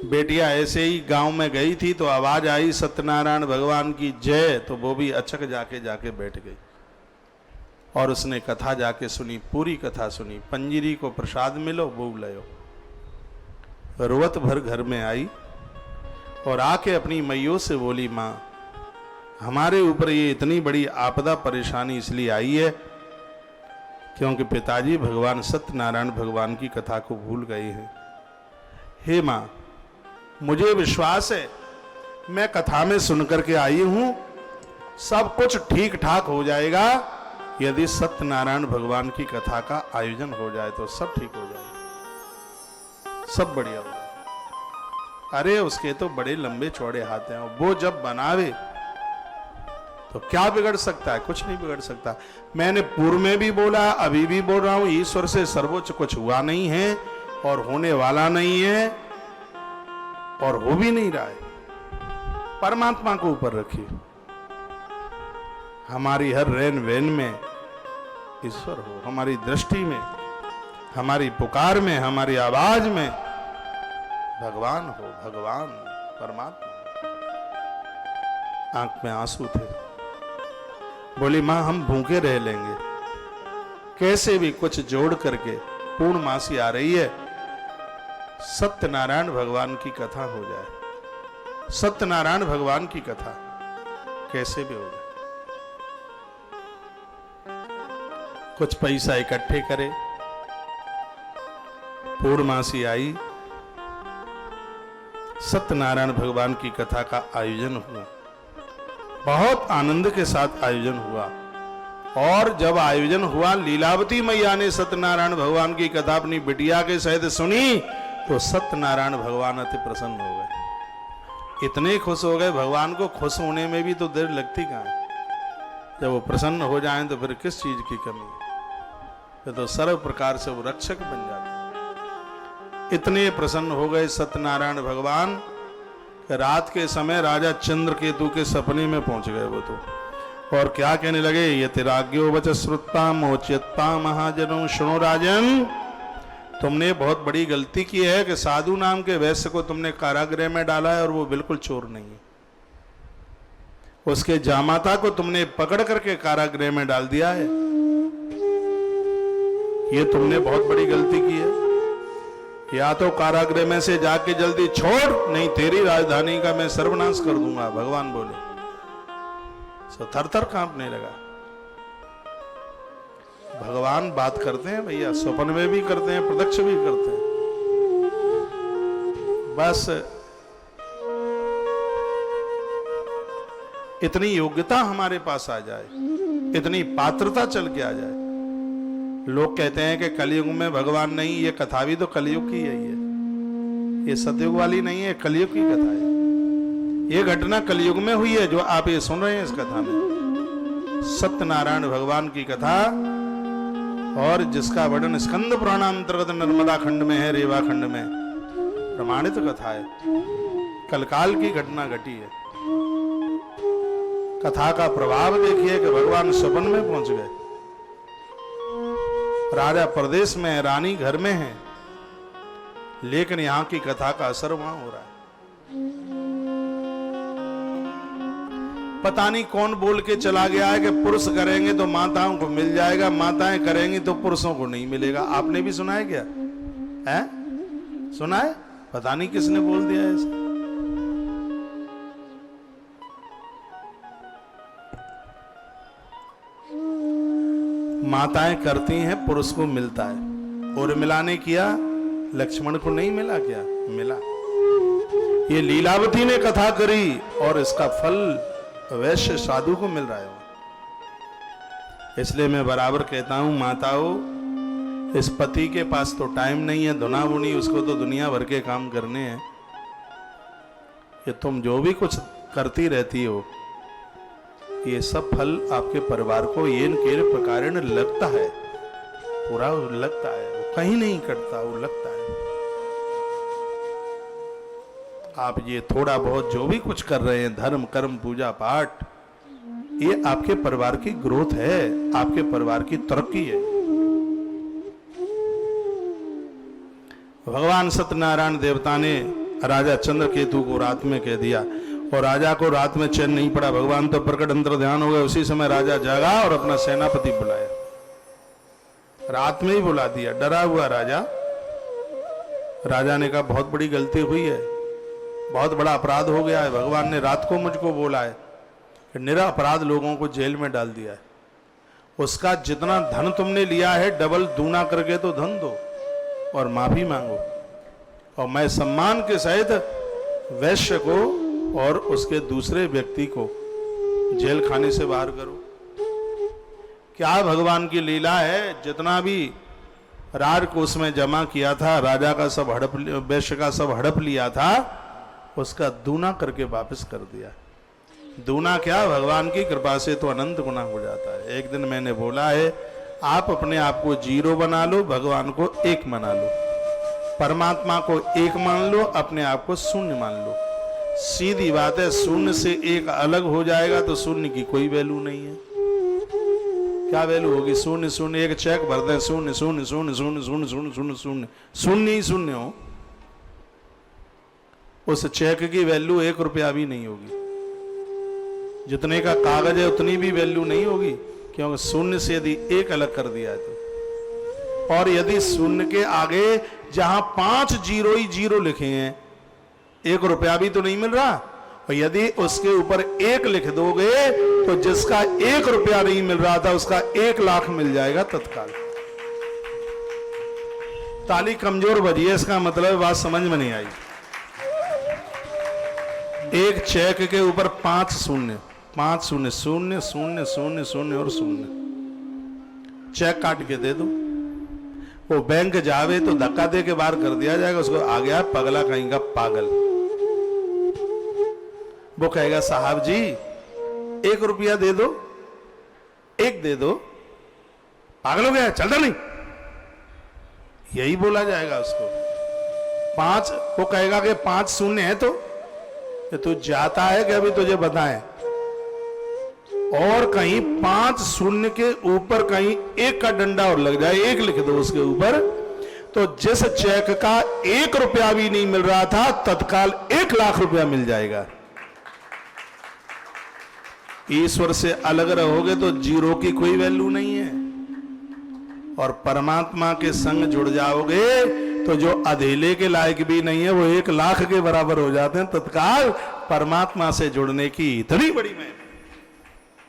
बेटिया ऐसे ही गांव में गई थी तो आवाज आई सत्यनारायण भगवान की जय। तो वो भी अचक जाके बैठ गई और उसने कथा जाके सुनी, पूरी कथा सुनी। पंजीरी को प्रसाद मिलो, भोग लो। रोवत भर घर में आई और आके अपनी मैयों से बोली, मां हमारे ऊपर ये इतनी बड़ी आपदा परेशानी इसलिए आई है क्योंकि पिताजी भगवान सत्यनारायण भगवान की कथा को भूल गए हैं। हे मां, मुझे विश्वास है, मैं कथा में सुनकर के आई हूं, सब कुछ ठीक ठाक हो जाएगा। यदि सत्यनारायण भगवान की कथा का आयोजन हो जाए तो सब ठीक हो जाएगा, सब बढ़िया हो जाए। अरे उसके तो बड़े लंबे चौड़े हाथ हैं, वो जब बनावे तो क्या बिगड़ सकता है? कुछ नहीं बिगड़ सकता। मैंने पूर्व में भी बोला, अभी भी बोल रहा हूं, ईश्वर से सर्वोच्च कुछ हुआ नहीं है और होने वाला नहीं है और हो भी नहीं रहा है। परमात्मा को ऊपर रखिए, हमारी हर रेन वेन में ईश्वर हो, हमारी दृष्टि में, हमारी पुकार में, हमारी आवाज में भगवान हो, भगवान परमात्मा। आंख में आंसू थे, बोली मां हम भूखे रह लेंगे, कैसे भी कुछ जोड़ करके, पूर्णमासी आ रही है, सत्यनारायण भगवान की कथा हो जाए, सत्यनारायण भगवान की कथा कैसे भी हो जाए। कुछ पैसा इकट्ठे करे, पूर्णमासी आई, सत्यनारायण भगवान की कथा का आयोजन हुआ, बहुत आनंद के साथ आयोजन हुआ। और जब आयोजन हुआ, लीलावती मैया ने सत्यनारायण भगवान की कथा अपनी बिटिया के सहित सुनी तो सत्यनारायण भगवान अति प्रसन्न हो गए, इतने खुश हो गए। भगवान को खुश होने में भी तो देर लगती कहां है, जब वो प्रसन्न हो जाएं तो फिर किस चीज की कमी, फिर तो सर्व प्रकार से वो रक्षक बन जाते। इतने प्रसन्न हो गए सत्यनारायण भगवान, रात के समय राजा चंद्रकेतु के सपने में पहुंच गए वो तो, और क्या कहने लगे, यतिराज्ञो वच श्रुत्ता मोच्यत्ता महाजनों, सुनो राजन, तुमने बहुत बड़ी गलती की है कि साधु नाम के वैश्य को तुमने कारागृह में डाला है और वो बिल्कुल चोर नहीं है। उसके जामाता को तुमने पकड़ करके कारागृह में डाल दिया है, ये तुमने बहुत बड़ी गलती की है। या तो कारागृह में से जाके जल्दी छोड़, नहीं तेरी राजधानी का मैं सर्वनाश कर दूंगा, भगवान बोले। सो थर-थर कांपने लगा। भगवान बात करते हैं भैया, स्वप्न में भी करते हैं, प्रत्यक्ष भी करते हैं। बस इतनी योग्यता हमारे पास आ जाए, इतनी पात्रता चल के आ जाए। लोग कहते हैं कि कलयुग में भगवान नहीं, ये कथा भी तो कलयुग की है, ये सतयुग वाली नहीं है, कलयुग की कथा है। ये घटना कलयुग में हुई है जो आप ये सुन रहे हैं इस कथा में, सत्यनारायण भगवान की कथा, और जिसका वर्णन स्कंद पुराण अंतर्गत नर्मदा खंड में है, रेवा खंड में प्रमाणित कथा है। कलकाल की घटना घटी है। कथा का प्रभाव देखिए कि भगवान सपन में पहुंच गए, राजा प्रदेश में है, रानी घर में है, लेकिन यहां की कथा का असर वहां हो रहा है। पता नहीं कौन बोल के चला गया है कि पुरुष करेंगे तो माताओं को मिल जाएगा, माताएं करेंगी तो पुरुषों को नहीं मिलेगा। आपने भी सुना है क्या? है सुना है? पता नहीं किसने बोल दिया है ऐसा। माताएं करती हैं, पुरुष को मिलता है। और मिलाने किया, लक्ष्मण को नहीं मिला क्या? मिला। ये लीलावती ने कथा करी और इसका फल वैश्य साधु को मिल रहा है। इसलिए मैं बराबर कहता हूं, माताओं, इस पति के पास तो टाइम नहीं है धुना बुनी, उसको तो दुनिया भर के काम करने हैं। ये तुम जो भी कुछ करती रहती हो, ये सब फल आपके परिवार को ये के प्रकारेण लगता है, पूरा लगता है, वो कहीं नहीं कटता, वो लगता है। आप ये थोड़ा बहुत जो भी कुछ कर रहे हैं, धर्म कर्म पूजा पाठ, ये आपके परिवार की ग्रोथ है, आपके परिवार की तरक्की है। भगवान सत्यनारायण देवता ने राजा चंद्रकेतु को रात में कह दिया, और राजा को रात में चैन नहीं पड़ा। भगवान तो प्रकट अंतर ध्यान हो गए। उसी समय राजा जागा और अपना सेनापति बुलाया, रात में ही बुला दिया। डरा हुआ राजा ने कहा बहुत बड़ी गलती हुई है, बहुत बड़ा अपराध हो गया है। भगवान ने रात को मुझको बोला है कि निरपराध लोगों को जेल में डाल दिया है, उसका जितना धन तुमने लिया है डबल दूना करके तो धन दो और माफी मांगो, और मैं सम्मान के सहित वैश्य को और उसके दूसरे व्यक्ति को जेल खाने से बाहर करो। क्या भगवान की लीला है? जितना भी राजकोष में जमा किया था, राजा का सब हड़प, वैश्य का सब हड़प लिया था, उसका दूना करके वापस कर दिया। दूना क्या, भगवान की कृपा से तो अनंत गुना हो जाता है। एक दिन मैंने बोला है, आप अपने आप को 0 बना लो, भगवान को 1 बना लो, परमात्मा को 1 मान लो, अपने आप को 0 मान लो। सीधी बात है, 0 से 1 अलग हो जाएगा तो 0 की कोई वैल्यू नहीं है। क्या वैल्यू होगी? 0 0, एक चेक भर दें 0 0 0 0 0 0 0 0, 0 ही 0 हो, उस चेक की वैल्यू 1 रुपया भी नहीं होगी। जितने का कागज है उतनी भी वैल्यू नहीं होगी, क्योंकि 0 से यदि 1 अलग कर दिया है तो। और यदि 0 के आगे जहां 5 0 ही 0 लिखे हैं, 1 रुपया भी तो नहीं मिल रहा। और यदि उसके ऊपर 1 लिख दोगे तो जिसका 1 रुपया नहीं मिल रहा था उसका 1 लाख मिल जाएगा तत्काल। ताली कमजोर बजी है, इसका मतलब बात समझ में नहीं आई। एक चेक के ऊपर 5 0, 5 0 0 0 0 0 और 0, चेक काट के दे दो। वो बैंक जावे तो धक्का दे के बाहर कर दिया जाएगा, उसको आ गया पगला कहीं का पागल। वो कहेगा साहब जी 1 रुपया दे दो, 1 दे दो, पागल हो गया, चलता नहीं, यही बोला जाएगा उसको। 5, वो कहेगा कि 5 0 है तो तू जाता है कि अभी तुझे बताएं। और कहीं 5 0 के ऊपर कहीं 1 का डंडा और लग जाए, 1 लिख दो उसके ऊपर, तो जिस चेक का 1 रुपया भी नहीं मिल रहा था तत्काल 1 लाख रुपया मिल जाएगा। ईश्वर से अलग रहोगे तो 0 की कोई वैल्यू नहीं है, और परमात्मा के संग जुड़ जाओगे तो जो अधेले के लायक भी नहीं है वो 1 लाख के बराबर हो जाते हैं। तत्काल परमात्मा से जुड़ने की इतनी बड़ी महत्व।